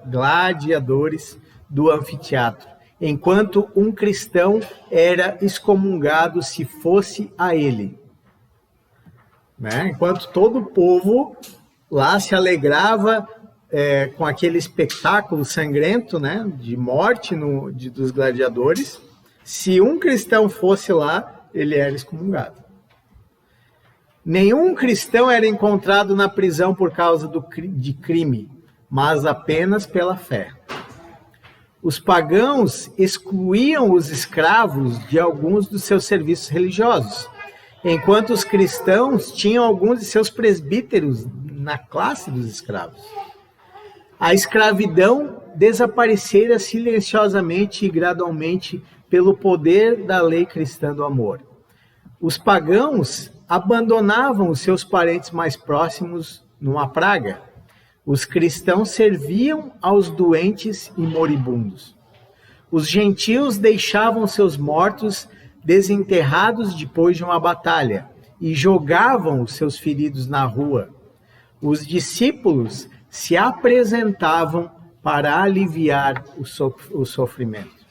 Speaker 1: gladiadores do anfiteatro, enquanto um cristão era excomungado se fosse a ele. Né? Enquanto todo o povo lá se alegrava com aquele espetáculo sangrento, né, de morte dos gladiadores, se um cristão fosse lá, ele era excomungado. Nenhum cristão era encontrado na prisão por causa de crime, mas apenas pela fé. Os pagãos excluíam os escravos de alguns dos seus serviços religiosos, enquanto os cristãos tinham alguns de seus presbíteros na classe dos escravos. A escravidão desaparecera silenciosamente e gradualmente pelo poder da lei cristã do amor. Os pagãos abandonavam os seus parentes mais próximos numa praga. Os cristãos serviam aos doentes e moribundos. Os gentios deixavam seus mortos desenterrados depois de uma batalha e jogavam os seus feridos na rua. Os discípulos se apresentavam para aliviar o sofrimento.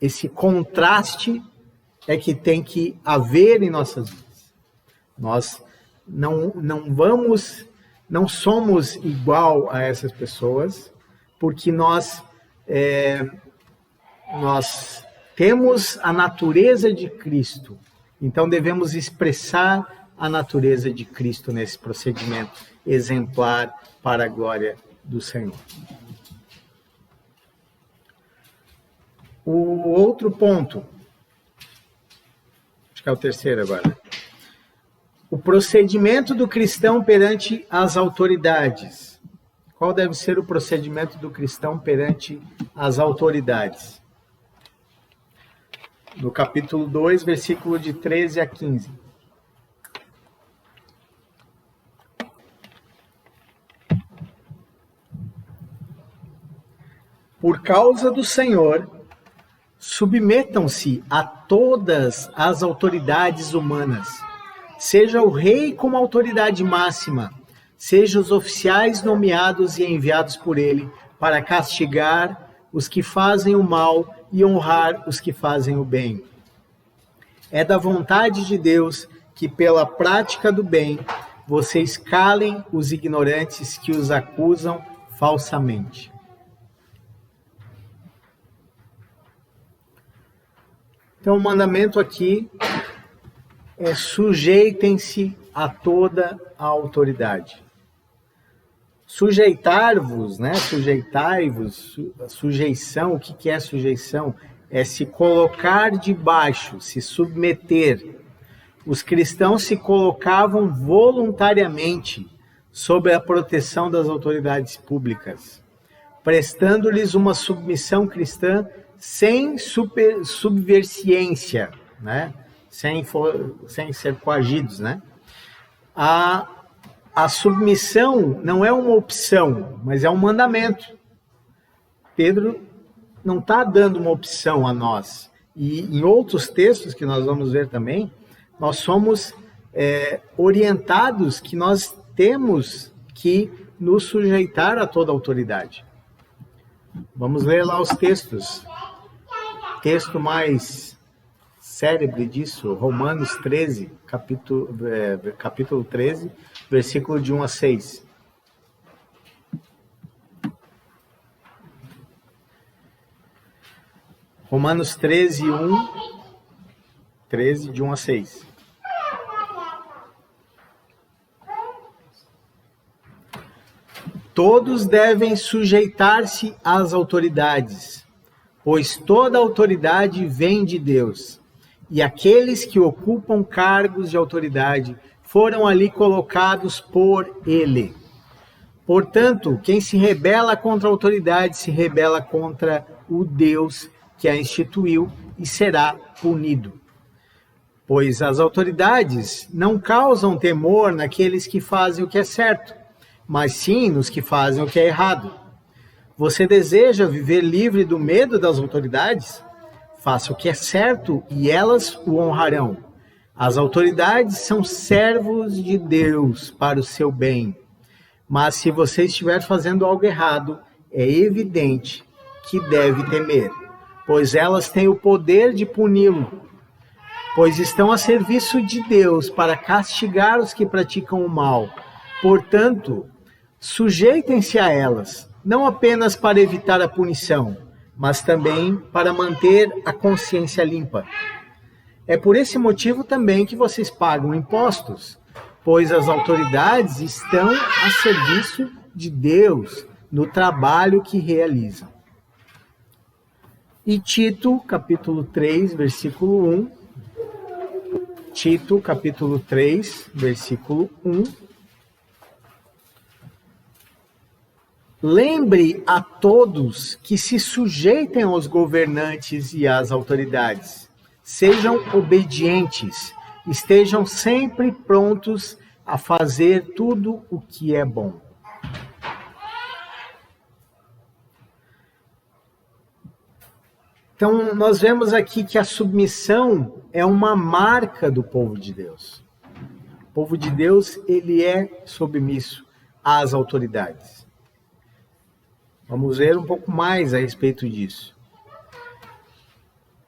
Speaker 1: Esse contraste é que tem que haver em nossas vidas. Nós não somos igual a essas pessoas, porque nós temos a natureza de Cristo. Então devemos expressar a natureza de Cristo nesse procedimento exemplar para a glória do Senhor. O outro ponto, acho que é o terceiro agora. O procedimento do cristão perante as autoridades. Qual deve ser o procedimento do cristão perante as autoridades? No capítulo 2, versículo de 13 a 15. Por causa do Senhor, submetam-se a todas as autoridades humanas, seja o rei como autoridade máxima, seja os oficiais nomeados e enviados por ele para castigar os que fazem o mal e honrar os que fazem o bem. É da vontade de Deus que, pela prática do bem, vocês calem os ignorantes que os acusam falsamente. Então, o mandamento aqui é: sujeitem-se a toda a autoridade. Sujeitar-vos, né? Sujeitai-vos, sujeição, o que é sujeição? É se colocar debaixo, se submeter. Os cristãos se colocavam voluntariamente sob a proteção das autoridades públicas. prestando-lhes uma submissão cristã sem subversiência, né? Sem ser coagidos, né? A submissão não é uma opção, mas é um mandamento. Pedro não está dando uma opção a nós. E em outros textos que nós vamos ver também, nós somos orientados que nós temos que nos sujeitar a toda autoridade. Vamos ler lá os textos. Texto mais célebre disso, Romanos 13, capítulo 13, versículo de 1 a 6. Romanos 13, 13, de 1 a 6. Todos devem sujeitar-se às autoridades, pois toda autoridade vem de Deus, e aqueles que ocupam cargos de autoridade foram ali colocados por Ele. Portanto, quem se rebela contra a autoridade se rebela contra o Deus que a instituiu e será punido. Pois as autoridades não causam temor naqueles que fazem o que é certo, mas sim nos que fazem o que é errado. Você deseja viver livre do medo das autoridades? Faça o que é certo e elas o honrarão. As autoridades são servos de Deus para o seu bem. Mas se você estiver fazendo algo errado, é evidente que deve temer, pois elas têm o poder de puni-lo, pois estão a serviço de Deus para castigar os que praticam o mal. Portanto, sujeitem-se a elas, não apenas para evitar a punição, mas também para manter a consciência limpa. É por esse motivo também que vocês pagam impostos, pois as autoridades estão a serviço de Deus no trabalho que realizam. E Tito, capítulo 3, versículo 1. Tito, capítulo 3, versículo 1. Lembre a todos que se sujeitem aos governantes e às autoridades. Sejam obedientes, estejam sempre prontos a fazer tudo o que é bom. Então, nós vemos aqui que a submissão é uma marca do povo de Deus. O povo de Deus, ele é submisso às autoridades. Vamos ver um pouco mais a respeito disso.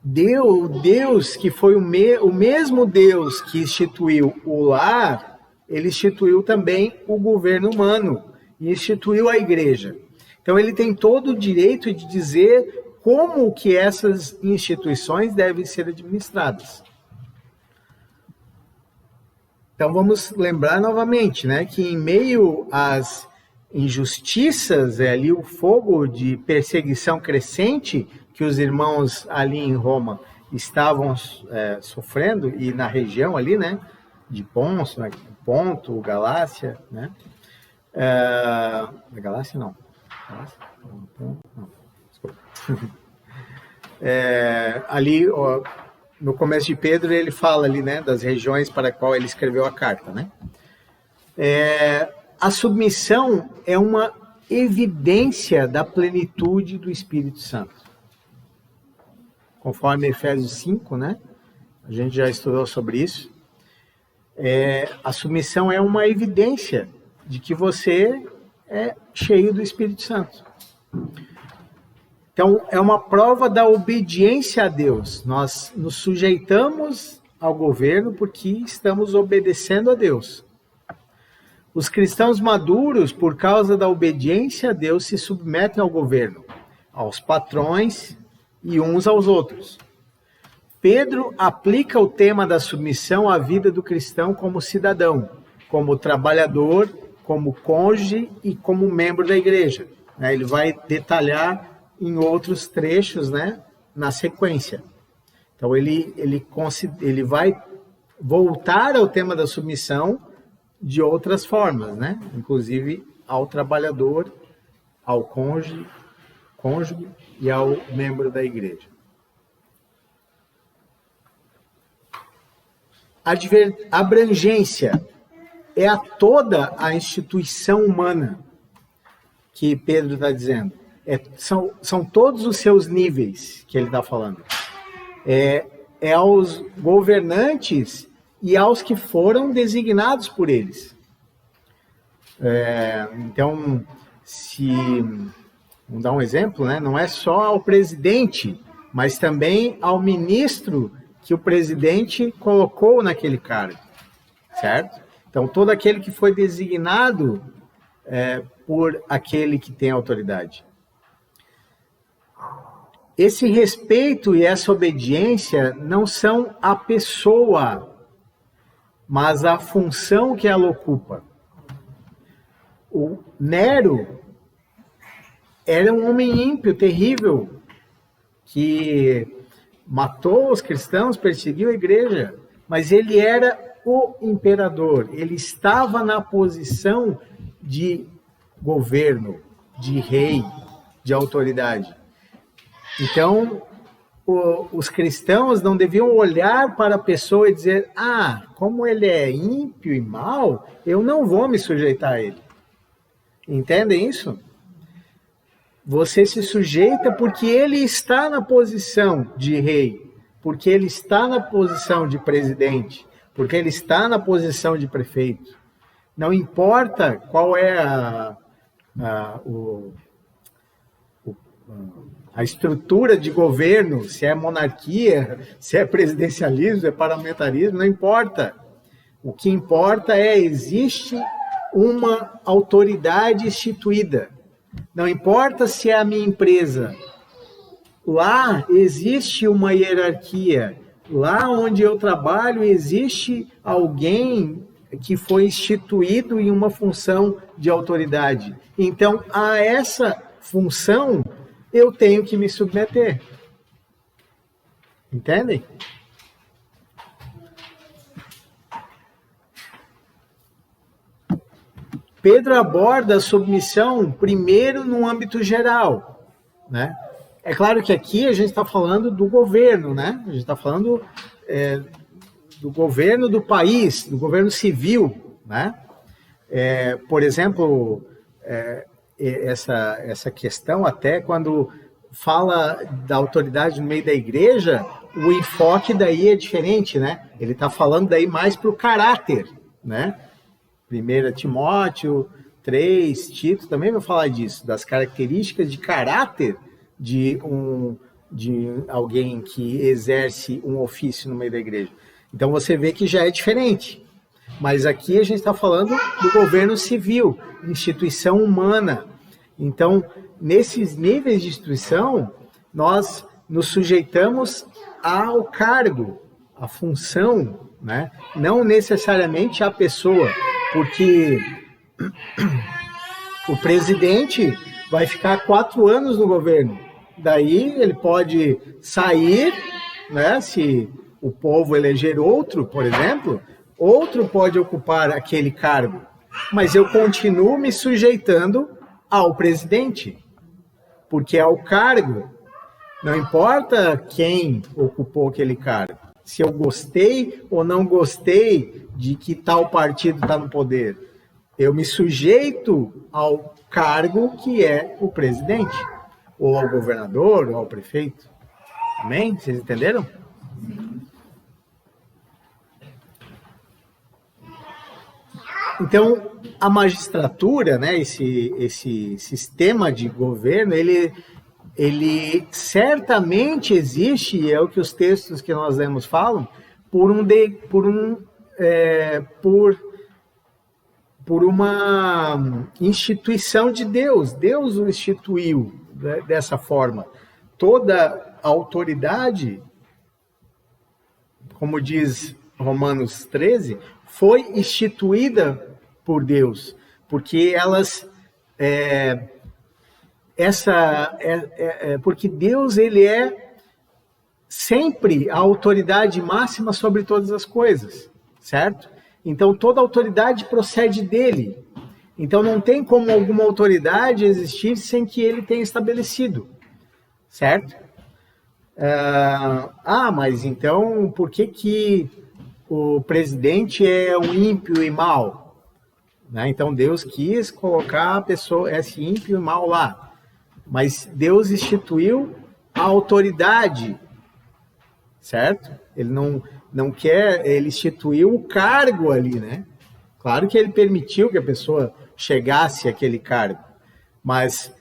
Speaker 1: Deus que foi o mesmo Deus que instituiu o lar, ele instituiu também o governo humano e instituiu a igreja. Então ele tem todo o direito de dizer como que essas instituições devem ser administradas. Então vamos lembrar novamente, né, que em meio às injustiças, ali o fogo de perseguição crescente que os irmãos ali em Roma estavam sofrendo, e na região ali, né, de Ponto, Galácia, né, Galácia não, desculpa. Ali, no começo de Pedro, ele fala ali, né, das regiões para a qual ele escreveu a carta, né. A submissão é uma evidência da plenitude do Espírito Santo. Conforme Efésios 5, né? A gente já estudou sobre isso. A submissão é uma evidência de que você é cheio do Espírito Santo. Então, é uma prova da obediência a Deus. Nós nos sujeitamos ao governo porque estamos obedecendo a Deus. Os cristãos maduros, por causa da obediência a Deus, se submetem ao governo, aos patrões e uns aos outros. Pedro aplica o tema da submissão à vida do cristão como cidadão, como trabalhador, como cônjuge e como membro da igreja. Ele vai detalhar em outros trechos, né, na sequência. Então ele vai voltar ao tema da submissão de outras formas, né? Inclusive ao trabalhador, ao cônjuge cônjuge e ao membro da igreja. Abrangência é a toda a instituição humana que Pedro está dizendo. São todos os seus níveis que ele está falando. É aos governantes e aos que foram designados por eles. Então, vamos dar um exemplo, né? Não é só ao presidente, mas também ao ministro que o presidente colocou naquele cargo, certo? Então, todo aquele que foi designado por aquele que tem autoridade. Esse respeito e essa obediência não são a pessoa, mas a função que ela ocupa. O Nero era um homem ímpio, terrível, que matou os cristãos, perseguiu a igreja, mas ele era o imperador, ele estava na posição de governo, de rei, de autoridade. Então, os cristãos não deviam olhar para a pessoa e dizer, como ele é ímpio e mau, eu não vou me sujeitar a ele. Entendem isso? Você se sujeita porque ele está na posição de rei, porque ele está na posição de presidente, porque ele está na posição de prefeito. Não importa qual é a estrutura de governo, se é monarquia, se é presidencialismo, se é parlamentarismo, não importa. O que importa existe uma autoridade instituída. Não importa se é a minha empresa. Lá existe uma hierarquia. Lá onde eu trabalho existe alguém que foi instituído em uma função de autoridade. Então, a essa função, eu tenho que me submeter. Entendem? Pedro aborda a submissão primeiro no âmbito geral, né? É claro que aqui a gente está falando do governo, né? A gente está falando do governo do país, do governo civil, né? Por exemplo, essa questão até quando fala da autoridade no meio da igreja, o enfoque daí é diferente, né? Ele está falando daí mais para o caráter, né? 1 Timóteo 3, Tito também vai falar disso, das características de caráter de alguém que exerce um ofício no meio da igreja. Então você vê que já é diferente. Mas aqui a gente está falando do governo civil, instituição humana. Então, nesses níveis de instituição, nós nos sujeitamos ao cargo, à função, né? Não necessariamente à pessoa, porque o presidente vai ficar 4 anos no governo. Daí ele pode sair, né? Se o povo eleger outro, por exemplo, outro pode ocupar aquele cargo. Mas eu continuo me sujeitando ao presidente, porque é o cargo. Não importa quem ocupou aquele cargo. Se eu gostei ou não gostei de que tal partido está no poder. Eu me sujeito ao cargo que é o presidente, ou ao governador, ou ao prefeito. Amém? Vocês entenderam? Então, a magistratura, né, esse sistema de governo, ele certamente existe, e é o que os textos que nós lemos falam, por uma instituição de Deus. Deus o instituiu dessa forma. Toda autoridade, como diz Romanos 13, foi instituída por Deus, porque porque Deus, ele é sempre a autoridade máxima sobre todas as coisas, certo? Então toda autoridade procede dele. Então não tem como alguma autoridade existir sem que ele tenha estabelecido. certo? Mas então por que o presidente é um ímpio e mau? Né? Então Deus quis colocar a pessoa, esse ímpio e mau lá. Mas Deus instituiu a autoridade, certo? Ele não quer, ele instituiu o cargo ali, né? Claro que ele permitiu que a pessoa chegasse àquele cargo, mas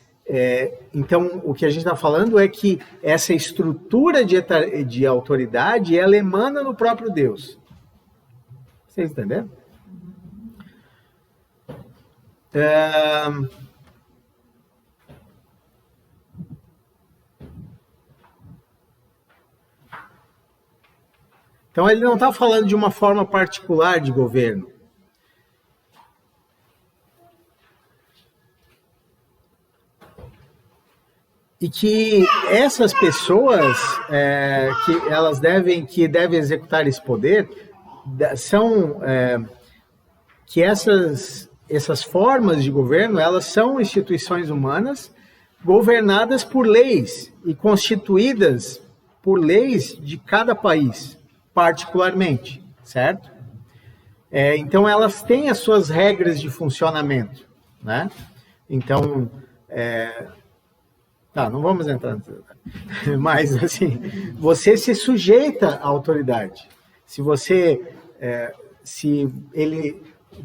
Speaker 1: então o que a gente está falando é que essa estrutura de autoridade, ela emana no próprio Deus. Vocês entenderam? Então ele não está falando de uma forma particular de governo. E que essas pessoas que devem executar esse poder são que essas formas de governo, elas são instituições humanas governadas por leis e constituídas por leis de cada país, particularmente, certo? Então elas têm as suas regras de funcionamento, né? Então não vamos entrar nisso. Mas, assim, você se sujeita à autoridade. Se o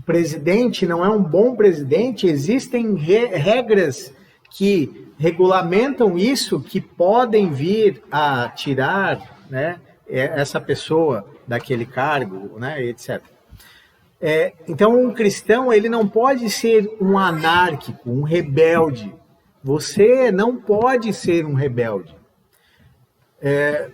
Speaker 1: presidente não é um bom presidente, existem regras que regulamentam isso, que podem vir a tirar, né, essa pessoa daquele cargo, né, etc. Então, um cristão, ele não pode ser um anárquico, um rebelde. Você não pode ser um rebelde.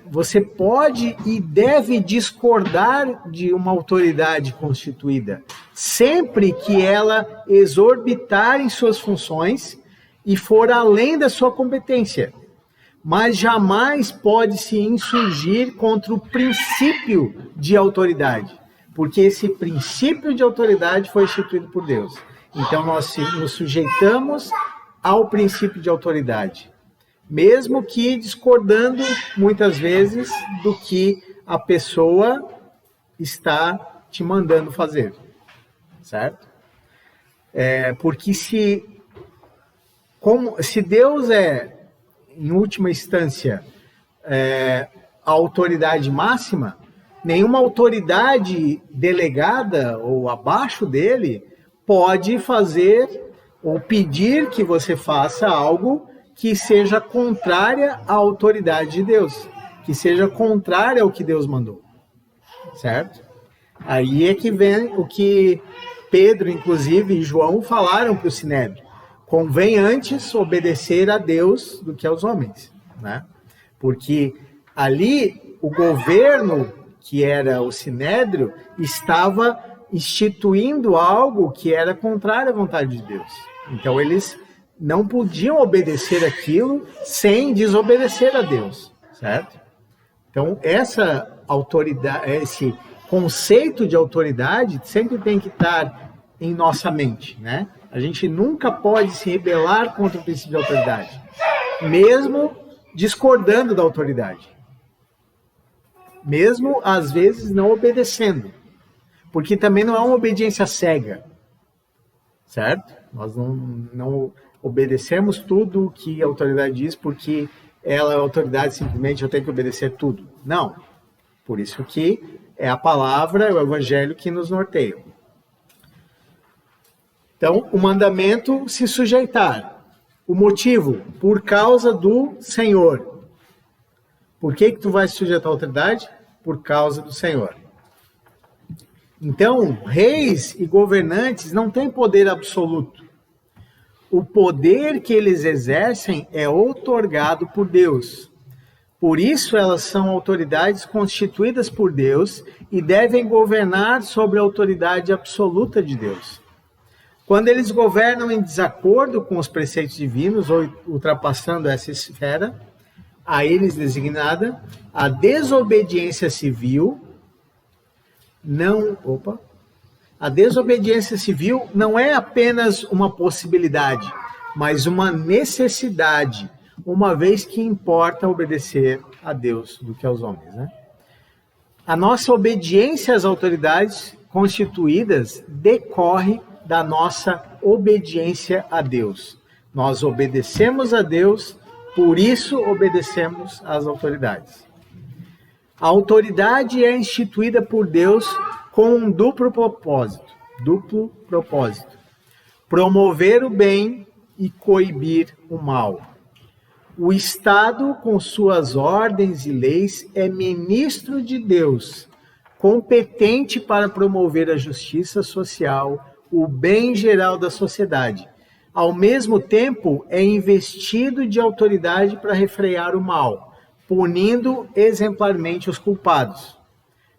Speaker 1: Você pode e deve discordar de uma autoridade constituída, sempre que ela exorbitar em suas funções e for além da sua competência. Mas jamais pode se insurgir contra o princípio de autoridade, porque esse princípio de autoridade foi instituído por Deus. Então nós nos sujeitamos ao princípio de autoridade, mesmo que discordando muitas vezes do que a pessoa está te mandando fazer, certo? Porque se Deus em última instância, a autoridade máxima, nenhuma autoridade delegada ou abaixo dele pode fazer ou pedir que você faça algo que seja contrária à autoridade de Deus, que seja contrária ao que Deus mandou, certo? Aí é que vem o que Pedro, inclusive, e João falaram para o Sinédrio: convém antes obedecer a Deus do que aos homens, né? Porque ali o governo, que era o Sinédrio, estava instituindo algo que era contrário à vontade de Deus. Então eles não podiam obedecer aquilo sem desobedecer a Deus, certo? Então essa autoridade, esse conceito de autoridade sempre tem que estar em nossa mente, né? A gente nunca pode se rebelar contra o princípio de autoridade, mesmo discordando da autoridade, mesmo às vezes não obedecendo, porque também não é uma obediência cega, certo? Nós não obedecemos tudo o que a autoridade diz porque ela é autoridade, simplesmente eu tenho que obedecer tudo. Não. Por isso que é a palavra, o evangelho que nos norteia. Então, o mandamento se sujeitar. O motivo, por causa do Senhor. Por que tu vai se sujeitar à autoridade? Por causa do Senhor. Então, reis e governantes não têm poder absoluto. O poder que eles exercem é outorgado por Deus. Por isso, elas são autoridades constituídas por Deus e devem governar sobre a autoridade absoluta de Deus. Quando eles governam em desacordo com os preceitos divinos ou ultrapassando essa esfera, a eles designada, a desobediência civil A desobediência civil não é apenas uma possibilidade, mas uma necessidade, uma vez que importa obedecer a Deus do que aos homens, né? A nossa obediência às autoridades constituídas decorre da nossa obediência a Deus. Nós obedecemos a Deus, por isso obedecemos às autoridades. A autoridade é instituída por Deus com um duplo propósito. Promover o bem e coibir o mal. O Estado, com suas ordens e leis, é ministro de Deus, competente para promover a justiça social, o bem geral da sociedade. Ao mesmo tempo, é investido de autoridade para refrear o mal, punindo exemplarmente os culpados.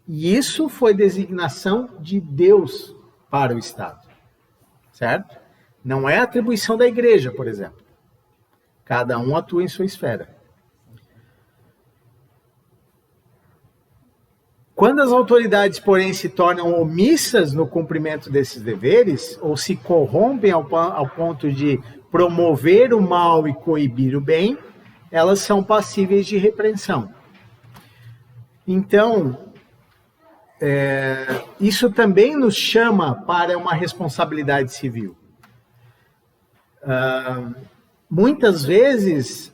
Speaker 1: E isso foi designação de Deus para o Estado, certo? Não é atribuição da igreja, por exemplo. Cada um atua em sua esfera. Quando as autoridades, porém, se tornam omissas no cumprimento desses deveres, ou se corrompem ao ponto de promover o mal e coibir o bem, elas são passíveis de repreensão. Então, isso também nos chama para uma responsabilidade civil. Muitas vezes,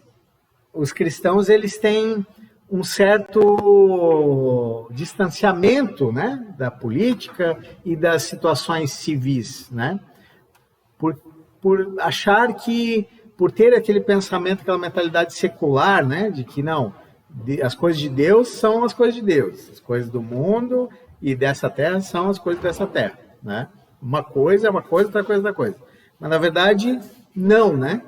Speaker 1: os cristãos eles têm um certo distanciamento, né, da política e das situações civis, né? Por achar que, por ter aquele pensamento, aquela mentalidade secular, né, de que não, as coisas de Deus são as coisas de Deus, as coisas do mundo e dessa terra são as coisas dessa terra, né? Uma coisa é uma coisa, outra coisa é outra coisa. Mas, na verdade, não, né?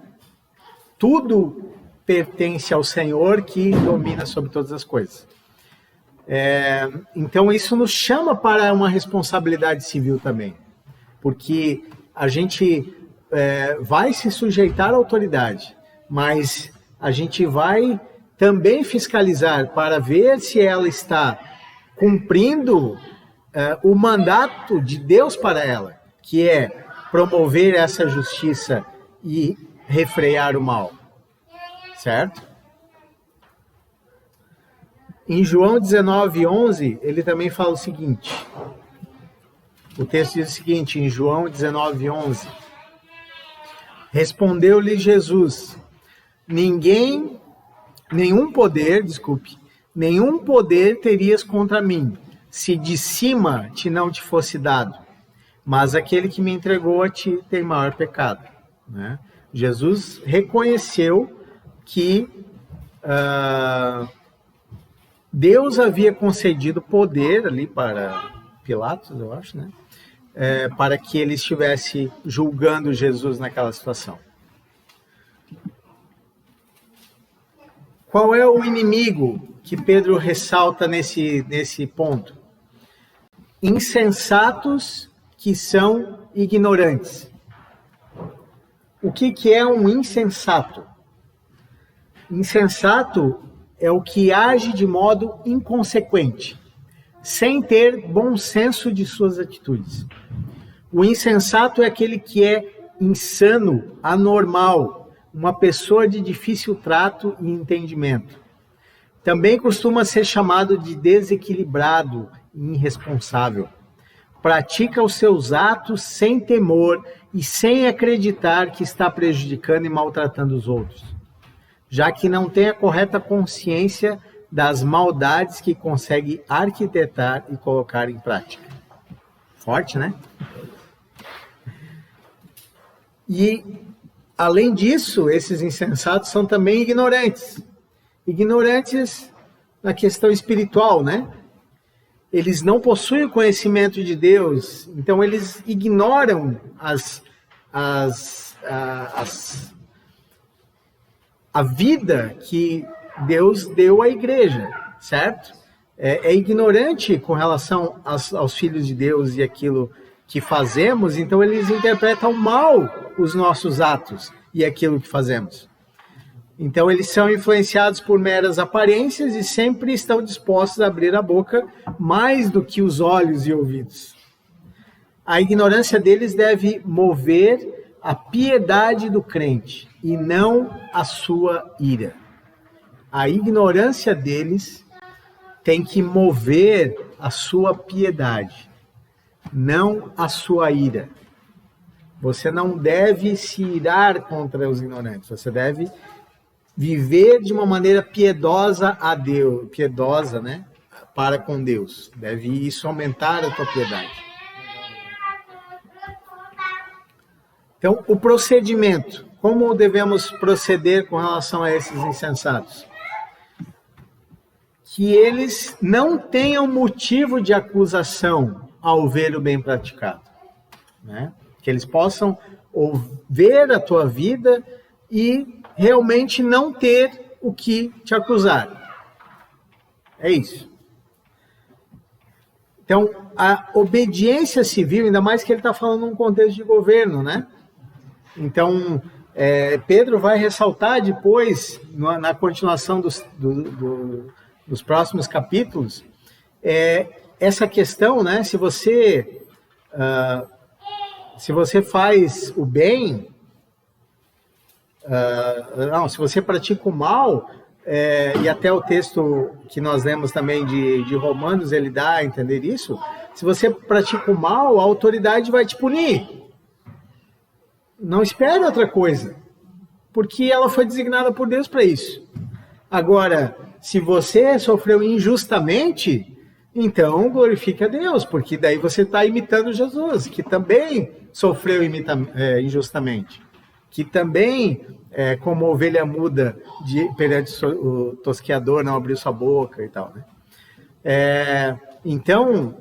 Speaker 1: Tudo pertence ao Senhor que domina sobre todas as coisas. Então, isso nos chama para uma responsabilidade civil também. Porque a gente vai se sujeitar à autoridade, mas a gente vai também fiscalizar para ver se ela está cumprindo o mandato de Deus para ela, que é promover essa justiça e refrear o mal, certo? Em João 19:11, ele também fala o seguinte, o texto diz o seguinte, em João 19:11, respondeu-lhe Jesus, nenhum poder terias contra mim, se de cima não te fosse dado, mas aquele que me entregou a ti tem maior pecado, né? Jesus reconheceu que Deus havia concedido poder ali para Pilatos, eu acho, né? Para que ele estivesse julgando Jesus naquela situação. Qual é o inimigo que Pedro ressalta nesse ponto? Insensatos que são ignorantes. O que é um insensato? Insensato é o que age de modo inconsequente, sem ter bom senso de suas atitudes. O insensato é aquele que é insano, anormal, uma pessoa de difícil trato e entendimento. Também costuma ser chamado de desequilibrado e irresponsável. Pratica os seus atos sem temor e sem acreditar que está prejudicando e maltratando os outros, já que não tem a correta consciência das maldades que consegue arquitetar e colocar em prática. Forte, né? E, além disso, esses insensatos são também ignorantes. Ignorantes na questão espiritual, né? Eles não possuem o conhecimento de Deus, então eles ignoram a vida que Deus deu à igreja, certo? É ignorante com relação aos filhos de Deus e aquilo que fazemos, então eles interpretam mal os nossos atos e aquilo que fazemos. Então eles são influenciados por meras aparências e sempre estão dispostos a abrir a boca mais do que os olhos e ouvidos. A ignorância deles deve mover a piedade do crente e não a sua ira. A ignorância deles tem que mover a sua piedade, não a sua ira. Você não deve se irar contra os ignorantes, você deve viver de uma maneira piedosa a Deus, piedosa, né, para com Deus. Deve isso aumentar a tua piedade. Então, o procedimento, como devemos proceder com relação a esses insensatos? Que eles não tenham motivo de acusação ao ver o bem praticado, né? Que eles possam ver a tua vida e realmente não ter o que te acusar. É isso. Então, a obediência civil, ainda mais que ele está falando num contexto de governo, né? Então, Pedro vai ressaltar depois, na continuação dos próximos capítulos, essa questão, né? Se você faz o bem, se você pratica o mal, e até o texto que nós lemos também de Romanos, ele dá a entender isso, se você pratica o mal, a autoridade vai te punir. Não espere outra coisa, porque ela foi designada por Deus para isso. Agora, se você sofreu injustamente, então glorifique a Deus, porque daí você está imitando Jesus, que também sofreu injustamente, que também, como ovelha muda perante o tosqueador, não abriu sua boca e tal, né? Então,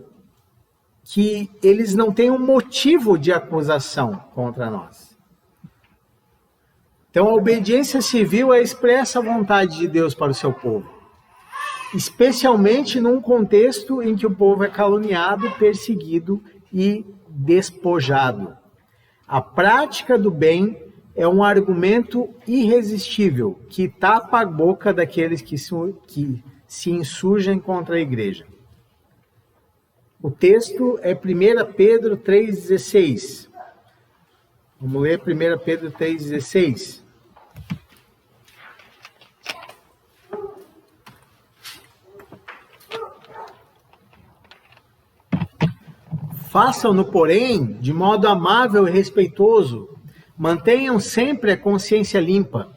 Speaker 1: que eles não tenham motivo de acusação contra nós. Então, a obediência civil é a expressa vontade de Deus para o seu povo, especialmente num contexto em que o povo é caluniado, perseguido e despojado. A prática do bem é um argumento irresistível que tapa a boca daqueles que se insurgem contra a igreja. O texto é 1 Pedro 3,16. Vamos ler 1 Pedro 3,16. Façam-no, porém, de modo amável e respeitoso. Mantenham sempre a consciência limpa.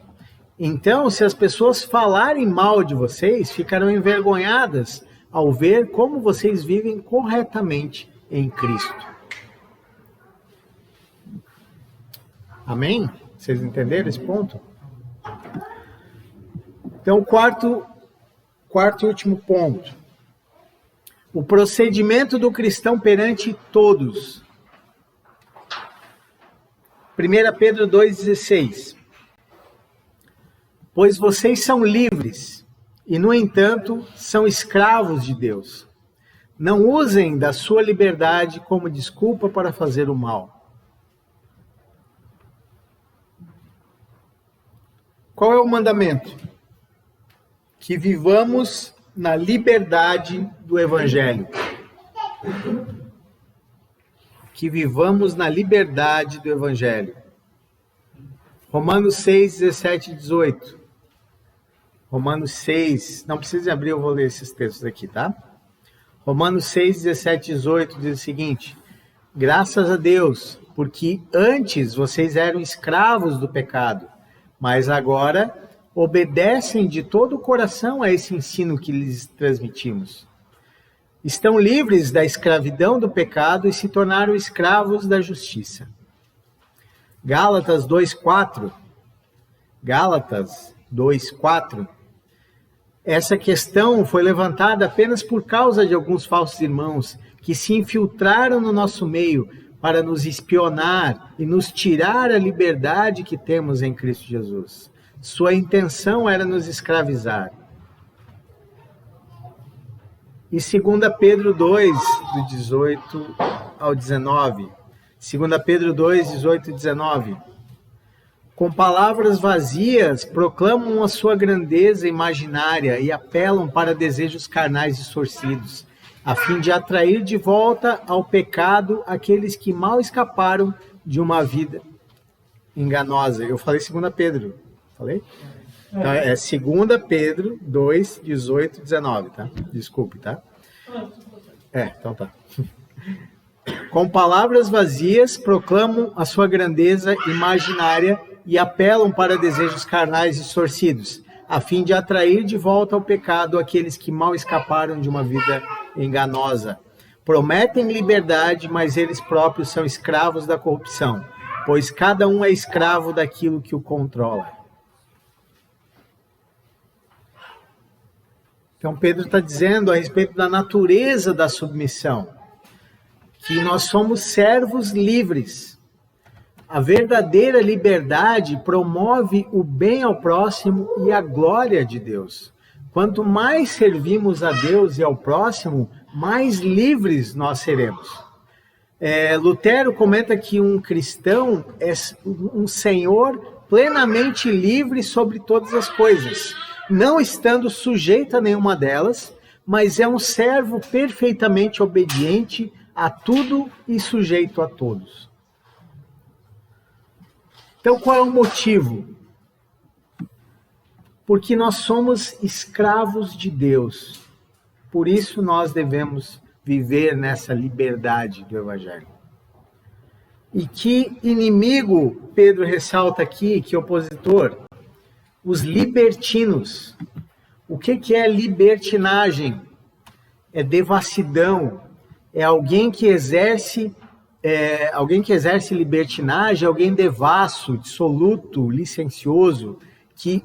Speaker 1: Então, se as pessoas falarem mal de vocês, ficarão envergonhadas ao ver como vocês vivem corretamente em Cristo. Amém? Vocês entenderam esse ponto? Então, quarto e último ponto. O procedimento do cristão perante todos. 1 Pedro 2,16. Pois vocês são livres, e no entanto são escravos de Deus. Não usem da sua liberdade como desculpa para fazer o mal. Qual é o mandamento? Que vivamos na liberdade do Evangelho. Que vivamos na liberdade do Evangelho. Romanos 6, 17 e 18. Romanos 6, não precisa abrir, eu vou ler esses textos aqui, tá? Romanos 6, 17 e 18 diz o seguinte: graças a Deus, porque antes vocês eram escravos do pecado, mas agora obedecem de todo o coração a esse ensino que lhes transmitimos. Estão livres da escravidão do pecado e se tornaram escravos da justiça. Gálatas 2:4. Gálatas 2:4. Essa questão foi levantada apenas por causa de alguns falsos irmãos que se infiltraram no nosso meio para nos espionar e nos tirar a liberdade que temos em Cristo Jesus. Sua intenção era nos escravizar. E 2 Pedro 2, do 18 ao 19. 2 Pedro 2, 18 e 19. Com palavras vazias, proclamam a sua grandeza imaginária e apelam para desejos carnais distorcidos, a fim de atrair de volta ao pecado aqueles que mal escaparam de uma vida enganosa. Eu falei 2 Pedro, falei? Então, é 2 Pedro 2, 18, 19, tá? Desculpe, tá? Então tá. Com palavras vazias, proclamam a sua grandeza imaginária e apelam para desejos carnais distorcidos, a fim de atrair de volta ao pecado aqueles que mal escaparam de uma vida enganosa. Prometem liberdade, mas eles próprios são escravos da corrupção, pois cada um é escravo daquilo que o controla. Então Pedro está dizendo a respeito da natureza da submissão, que nós somos servos livres. A verdadeira liberdade promove o bem ao próximo e a glória de Deus. Quanto mais servimos a Deus e ao próximo, mais livres nós seremos. Lutero comenta que um cristão é um senhor plenamente livre sobre todas as coisas, não estando sujeito a nenhuma delas, mas é um servo perfeitamente obediente a tudo e sujeito a todos. Então, qual é o motivo? Porque nós somos escravos de Deus. Por isso nós devemos viver nessa liberdade do Evangelho. E que inimigo, Pedro ressalta aqui, que opositor? Os libertinos. O que é libertinagem? É devassidão. É alguém que exerce libertinagem, alguém devasso, dissoluto, licencioso, que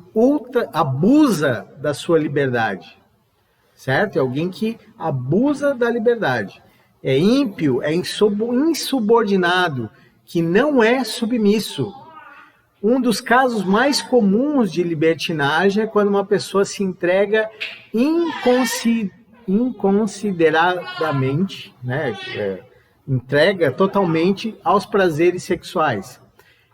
Speaker 1: abusa da sua liberdade, certo? É alguém que abusa da liberdade. É ímpio, é insubordinado, que não é submisso. Um dos casos mais comuns de libertinagem é quando uma pessoa se entrega inconsideradamente, né? Entrega totalmente aos prazeres sexuais.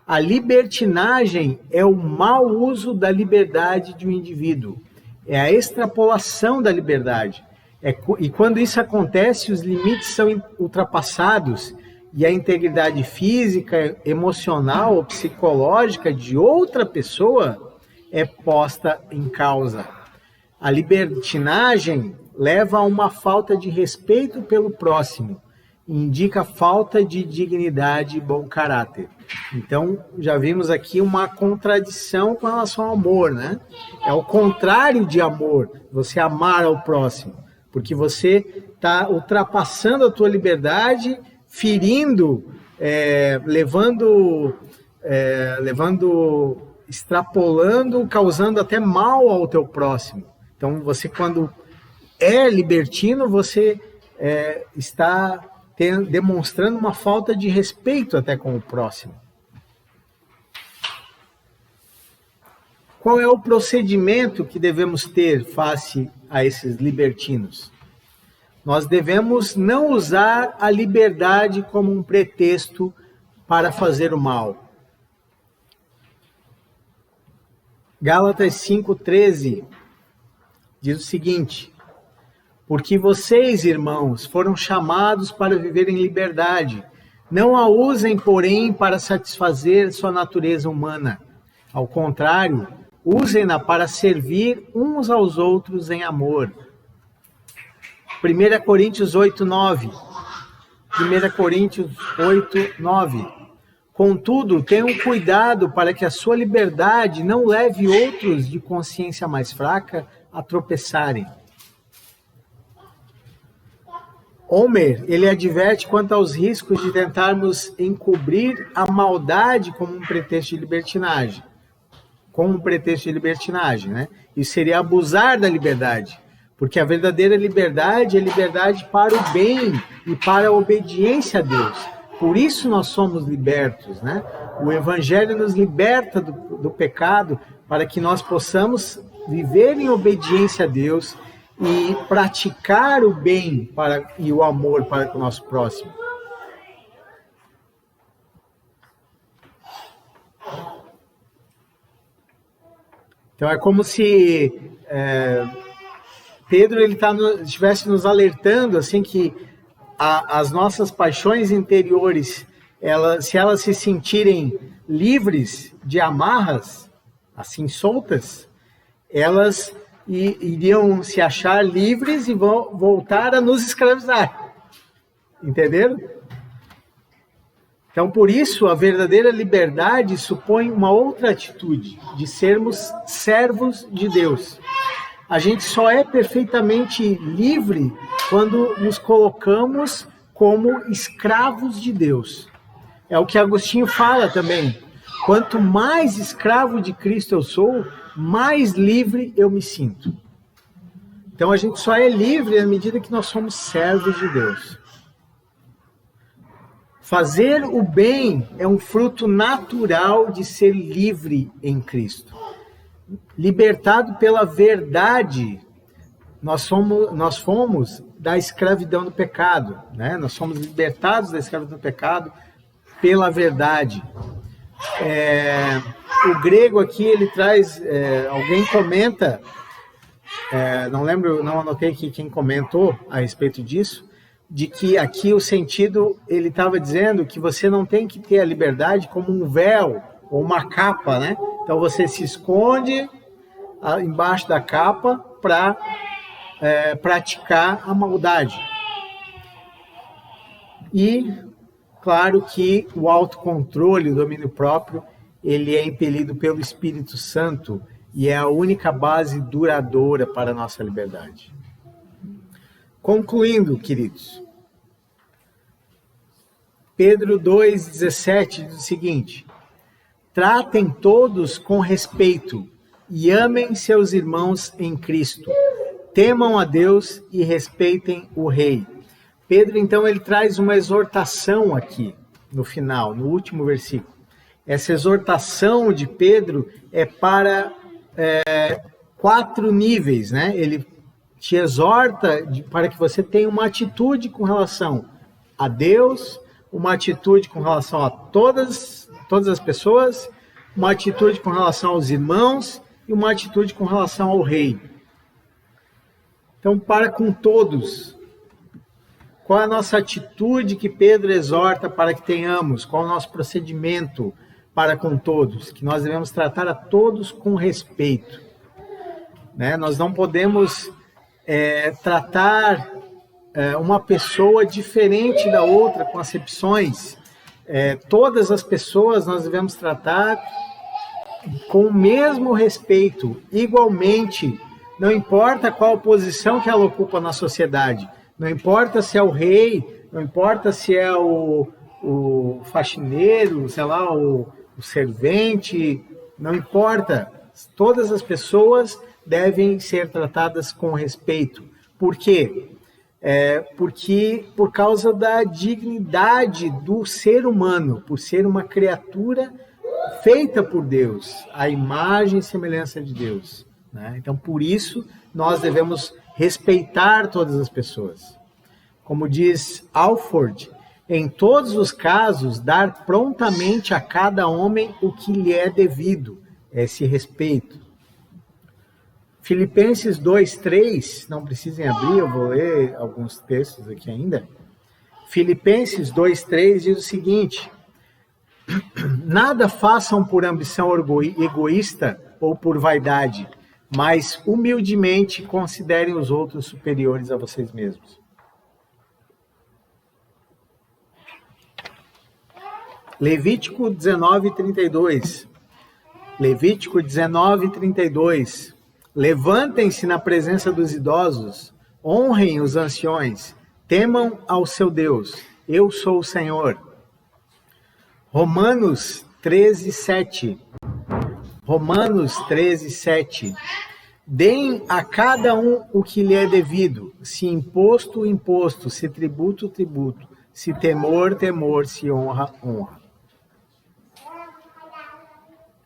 Speaker 1: A libertinagem é o mau uso da liberdade de um indivíduo. É a extrapolação da liberdade. E quando isso acontece, os limites são ultrapassados e a integridade física, emocional ou psicológica de outra pessoa é posta em causa. A libertinagem leva a uma falta de respeito pelo próximo, indica falta de dignidade e bom caráter. Então, já vimos aqui uma contradição com relação ao amor, né? É o contrário de amor, você amar ao próximo, porque você está ultrapassando a tua liberdade, ferindo, extrapolando, causando até mal ao teu próximo. Então, você quando é libertino, você está demonstrando uma falta de respeito até com o próximo. Qual é o procedimento que devemos ter face a esses libertinos? Nós devemos não usar a liberdade como um pretexto para fazer o mal. Gálatas 5,13 diz o seguinte: porque vocês, irmãos, foram chamados para viver em liberdade. Não a usem, porém, para satisfazer sua natureza humana. Ao contrário, usem-na para servir uns aos outros em amor. 1 Coríntios 8:9. 1 Coríntios 8:9. Contudo, tenham cuidado para que a sua liberdade não leve outros de consciência mais fraca a tropeçarem. Homer, ele adverte quanto aos riscos de tentarmos encobrir a maldade como um pretexto de libertinagem. Né? Isso seria abusar da liberdade, porque a verdadeira liberdade é liberdade para o bem e para a obediência a Deus. Por isso nós somos libertos, né? O Evangelho nos liberta do pecado para que nós possamos viver em obediência a Deus e praticar o bem e o amor para o nosso próximo. Então é como se Pedro estivesse nos alertando assim que as nossas paixões interiores, se elas se sentirem livres de amarras, assim soltas, elas iriam se achar livres e vão voltar a nos escravizar. Entenderam? Então, por isso, a verdadeira liberdade supõe uma outra atitude, de sermos servos de Deus. A gente só é perfeitamente livre quando nos colocamos como escravos de Deus. É o que Agostinho fala também. Quanto mais escravo de Cristo eu sou, mais livre eu me sinto. Então a gente só é livre à medida que nós somos servos de Deus. Fazer o bem é um fruto natural de ser livre em Cristo. Libertado pela verdade, nós fomos da escravidão do pecado, né? Nós somos libertados da escravidão do pecado pela verdade. O grego aqui, ele traz, alguém comenta, não lembro, não anotei aqui quem comentou a respeito disso, de que aqui o sentido, ele estava dizendo que você não tem que ter a liberdade como um véu ou uma capa, né? Então você se esconde embaixo da capa para praticar a maldade. E claro que o autocontrole, o domínio próprio, ele é impelido pelo Espírito Santo e é a única base duradoura para a nossa liberdade. Concluindo, queridos, Pedro 2,17 diz o seguinte: tratem todos com respeito e amem seus irmãos em Cristo. Temam a Deus e respeitem o Rei. Pedro, então, ele traz uma exortação aqui, no final, no último versículo. Essa exortação de Pedro é para 4 níveis, né? Ele te exorta para que você tenha uma atitude com relação a Deus, uma atitude com relação a todas as pessoas, uma atitude com relação aos irmãos e uma atitude com relação ao Rei. Então, para com todos. Qual é a nossa atitude que Pedro exorta para que tenhamos? Qual é o nosso procedimento para com todos? Que nós devemos tratar a todos com respeito, né? Nós não podemos tratar uma pessoa diferente da outra, com acepções. Todas as pessoas nós devemos tratar com o mesmo respeito, igualmente. Não importa qual posição que ela ocupa na sociedade. Não importa se é o rei, não importa se é o faxineiro, sei lá, o servente, não importa. Todas as pessoas devem ser tratadas com respeito. Por quê? Porque por causa da dignidade do ser humano, por ser uma criatura feita por Deus, a imagem e semelhança de Deus, né? Então, por isso, nós devemos respeitar todas as pessoas. Como diz Alford, em todos os casos, dar prontamente a cada homem o que lhe é devido, esse respeito. Filipenses 2:3, não precisem abrir, eu vou ler alguns textos aqui ainda. Filipenses 2:3 diz o seguinte: nada façam por ambição egoísta ou por vaidade, mas humildemente considerem os outros superiores a vocês mesmos. Levítico 19:32. Levítico 19:32. Levantem-se na presença dos idosos, honrem os anciões, temam ao seu Deus. Eu sou o Senhor. Romanos 13:7. Romanos 13:7. Deem a cada um o que lhe é devido, se imposto, imposto, se tributo, tributo, se temor, temor, se honra, honra.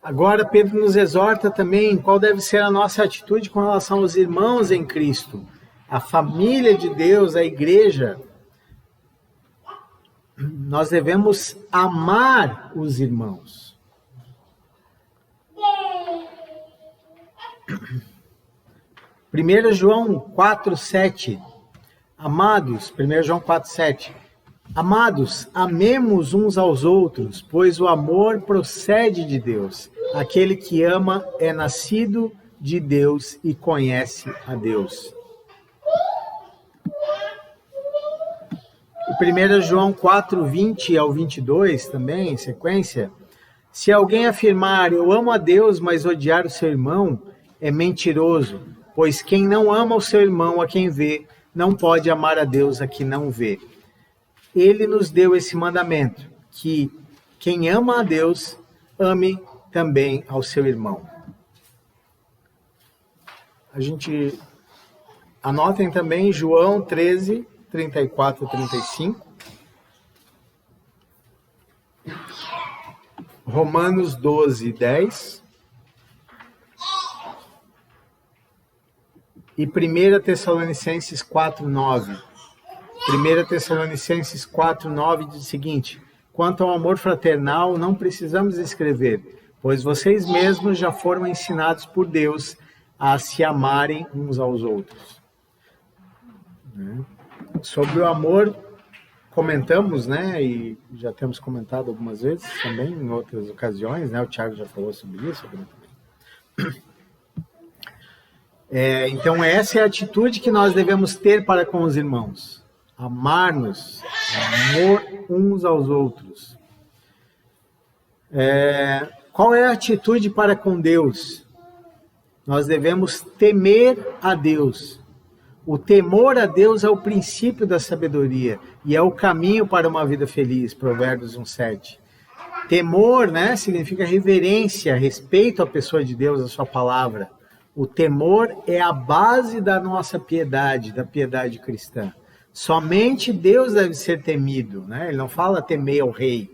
Speaker 1: Agora Pedro nos exorta também qual deve ser a nossa atitude com relação aos irmãos em Cristo, a família de Deus, a igreja. Nós devemos amar os irmãos. 1 João 4:7. Amados, 1 João 4:7. Amados, amemos uns aos outros, pois o amor procede de Deus. Aquele que ama é nascido de Deus e conhece a Deus. E 1 João 4, 20 ao 22, também, em sequência. Se alguém afirmar, eu amo a Deus, mas odiar o seu irmão, é mentiroso, pois quem não ama o seu irmão a quem vê, não pode amar a Deus a quem não vê. Ele nos deu esse mandamento, que quem ama a Deus, ame também ao seu irmão. A gente anotem também João 13, 34 e 35. Romanos 12, 10. E 1 Tessalonicenses 4, 9. 1 Tessalonicenses 4, 9 diz o seguinte: quanto ao amor fraternal, não precisamos escrever, pois vocês mesmos já foram ensinados por Deus a se amarem uns aos outros. Sobre o amor, comentamos, né, e já temos comentado algumas vezes também, em outras ocasiões, né, o Thiago já falou sobre isso. Então, essa é a atitude que nós devemos ter para com os irmãos. Amar-nos, amor uns aos outros. Qual é a atitude para com Deus? Nós devemos temer a Deus. O temor a Deus é o princípio da sabedoria e é o caminho para uma vida feliz, Provérbios 1:7. Temor, né, significa reverência, respeito à pessoa de Deus, à sua palavra. O temor é a base da nossa piedade, da piedade cristã. Somente Deus deve ser temido, né? Ele não fala temer ao rei,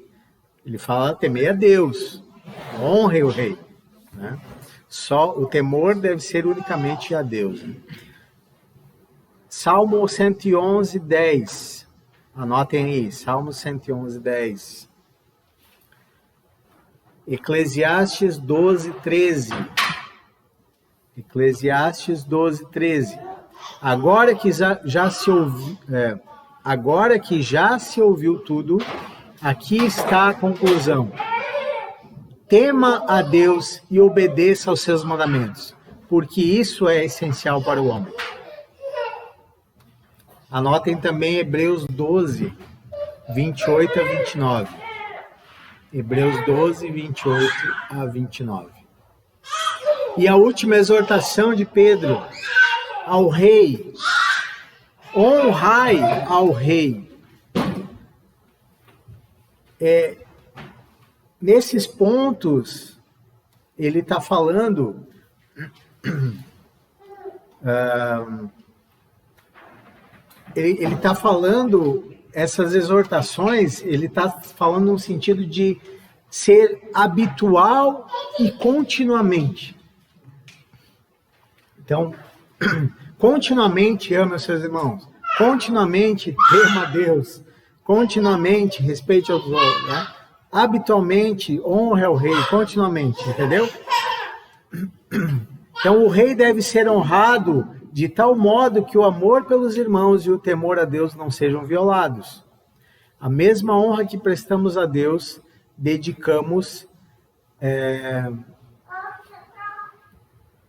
Speaker 1: ele fala temer a Deus, honre o rei, né? Só o temor deve ser unicamente a Deus. Salmo 111, 10. Anotem aí, Salmo 111, 10. Eclesiastes 12, 13. Eclesiastes 12, 13. Agora que já se ouviu tudo, aqui está a conclusão. Tema a Deus e obedeça aos seus mandamentos, porque isso é essencial para o homem. Anotem também Hebreus 12, 28 a 29. Hebreus 12, 28 a 29. E a última exortação de Pedro ao rei: honrai ao rei. Nesses pontos, ele está falando ele está falando, essas exortações, ele está falando no sentido de ser habitual e continuamente. Então, continuamente ame os seus irmãos, continuamente tema a Deus, continuamente respeite aos outros, né? Habitualmente honre ao rei, continuamente, entendeu? Então, o rei deve ser honrado de tal modo que o amor pelos irmãos e o temor a Deus não sejam violados. A mesma honra que prestamos a Deus, dedicamos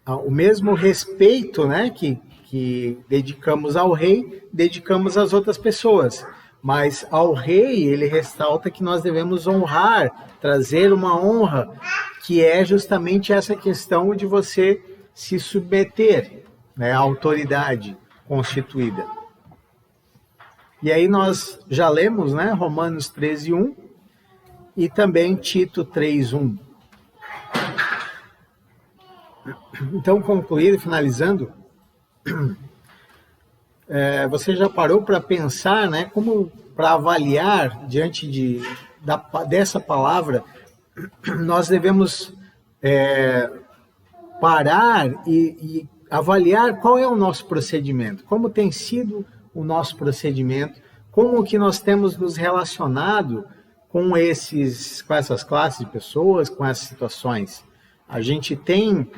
Speaker 1: o mesmo respeito, né, que dedicamos ao rei, dedicamos às outras pessoas. Mas ao rei, ele ressalta que nós devemos honrar, trazer uma honra, que é justamente essa questão de você se submeter, né, à autoridade constituída. E aí nós já lemos, né, Romanos 13, 1 e também Tito 3, 1. Então, concluindo e finalizando, você já parou para pensar, né, como para avaliar diante dessa palavra, nós devemos parar e avaliar qual é o nosso procedimento, como tem sido o nosso procedimento, como que nós temos nos relacionado com essas classes de pessoas, com essas situações. A gente tem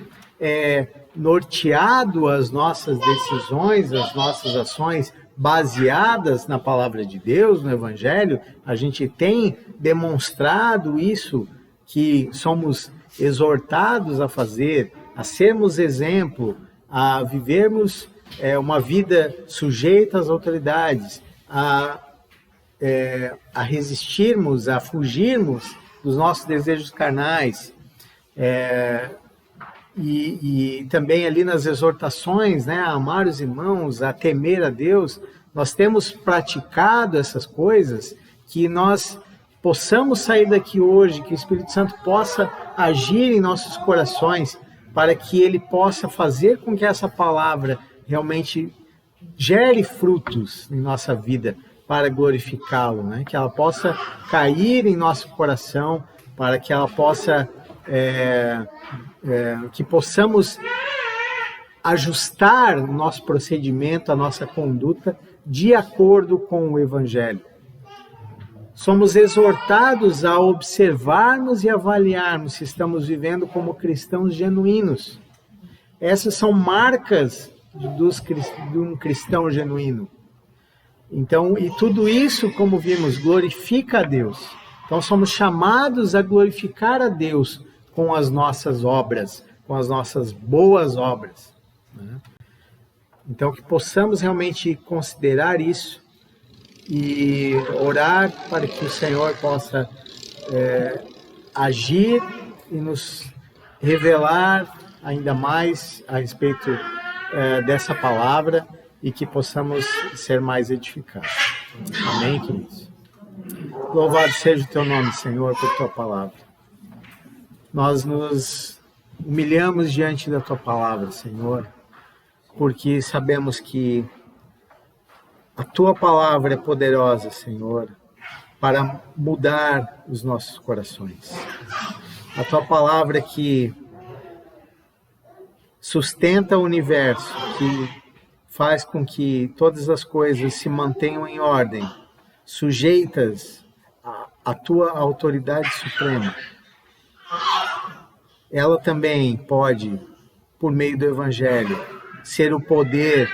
Speaker 1: norteado as nossas decisões, as nossas ações, baseadas na palavra de Deus, no Evangelho, a gente tem demonstrado isso, que somos exortados a fazer, a sermos exemplo, a vivermos uma vida sujeita às autoridades, a resistirmos, a fugirmos dos nossos desejos carnais, e também ali nas exortações, né, a amar os irmãos, a temer a Deus. Nós temos praticado essas coisas, que nós possamos sair daqui hoje, que o Espírito Santo possa agir em nossos corações, para que ele possa fazer com que essa palavra realmente gere frutos em nossa vida, para glorificá-lo, né? Que ela possa cair em nosso coração, para que ela possa, que possamos ajustar o nosso procedimento, a nossa conduta, de acordo com o Evangelho. Somos exortados a observarmos e avaliarmos se estamos vivendo como cristãos genuínos. Essas são marcas de um cristão genuíno. Então, e tudo isso, como vimos, glorifica a Deus. Então, somos chamados a glorificar a Deus com as nossas obras, com as nossas boas obras, né? Então, que possamos realmente considerar isso e orar para que o Senhor possa agir e nos revelar ainda mais a respeito dessa palavra, e que possamos ser mais edificados. Amém, queridos? Louvado seja o teu nome, Senhor, por tua palavra. Nós nos humilhamos diante da tua palavra, Senhor, porque sabemos que a tua palavra é poderosa, Senhor, para mudar os nossos corações. A tua palavra que sustenta o universo, que faz com que todas as coisas se mantenham em ordem, sujeitas à tua autoridade suprema. Ela também pode, por meio do Evangelho, ser o poder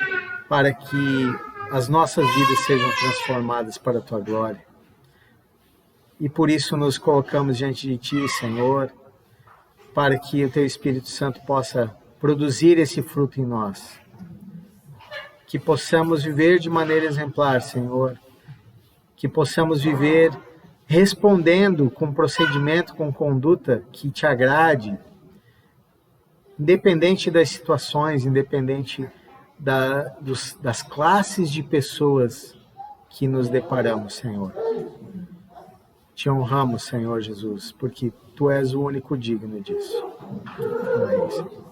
Speaker 1: para que as nossas vidas sejam transformadas para a tua glória. E por isso nos colocamos diante de ti, Senhor, para que o teu Espírito Santo possa produzir esse fruto em nós. Que possamos viver de maneira exemplar, Senhor. Que possamos viver respondendo com procedimento, com conduta que te agrade, independente das situações, independente das classes de pessoas que nos deparamos, Senhor. Te honramos, Senhor Jesus, porque tu és o único digno disso. Amém, Senhor.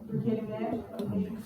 Speaker 1: Porque ele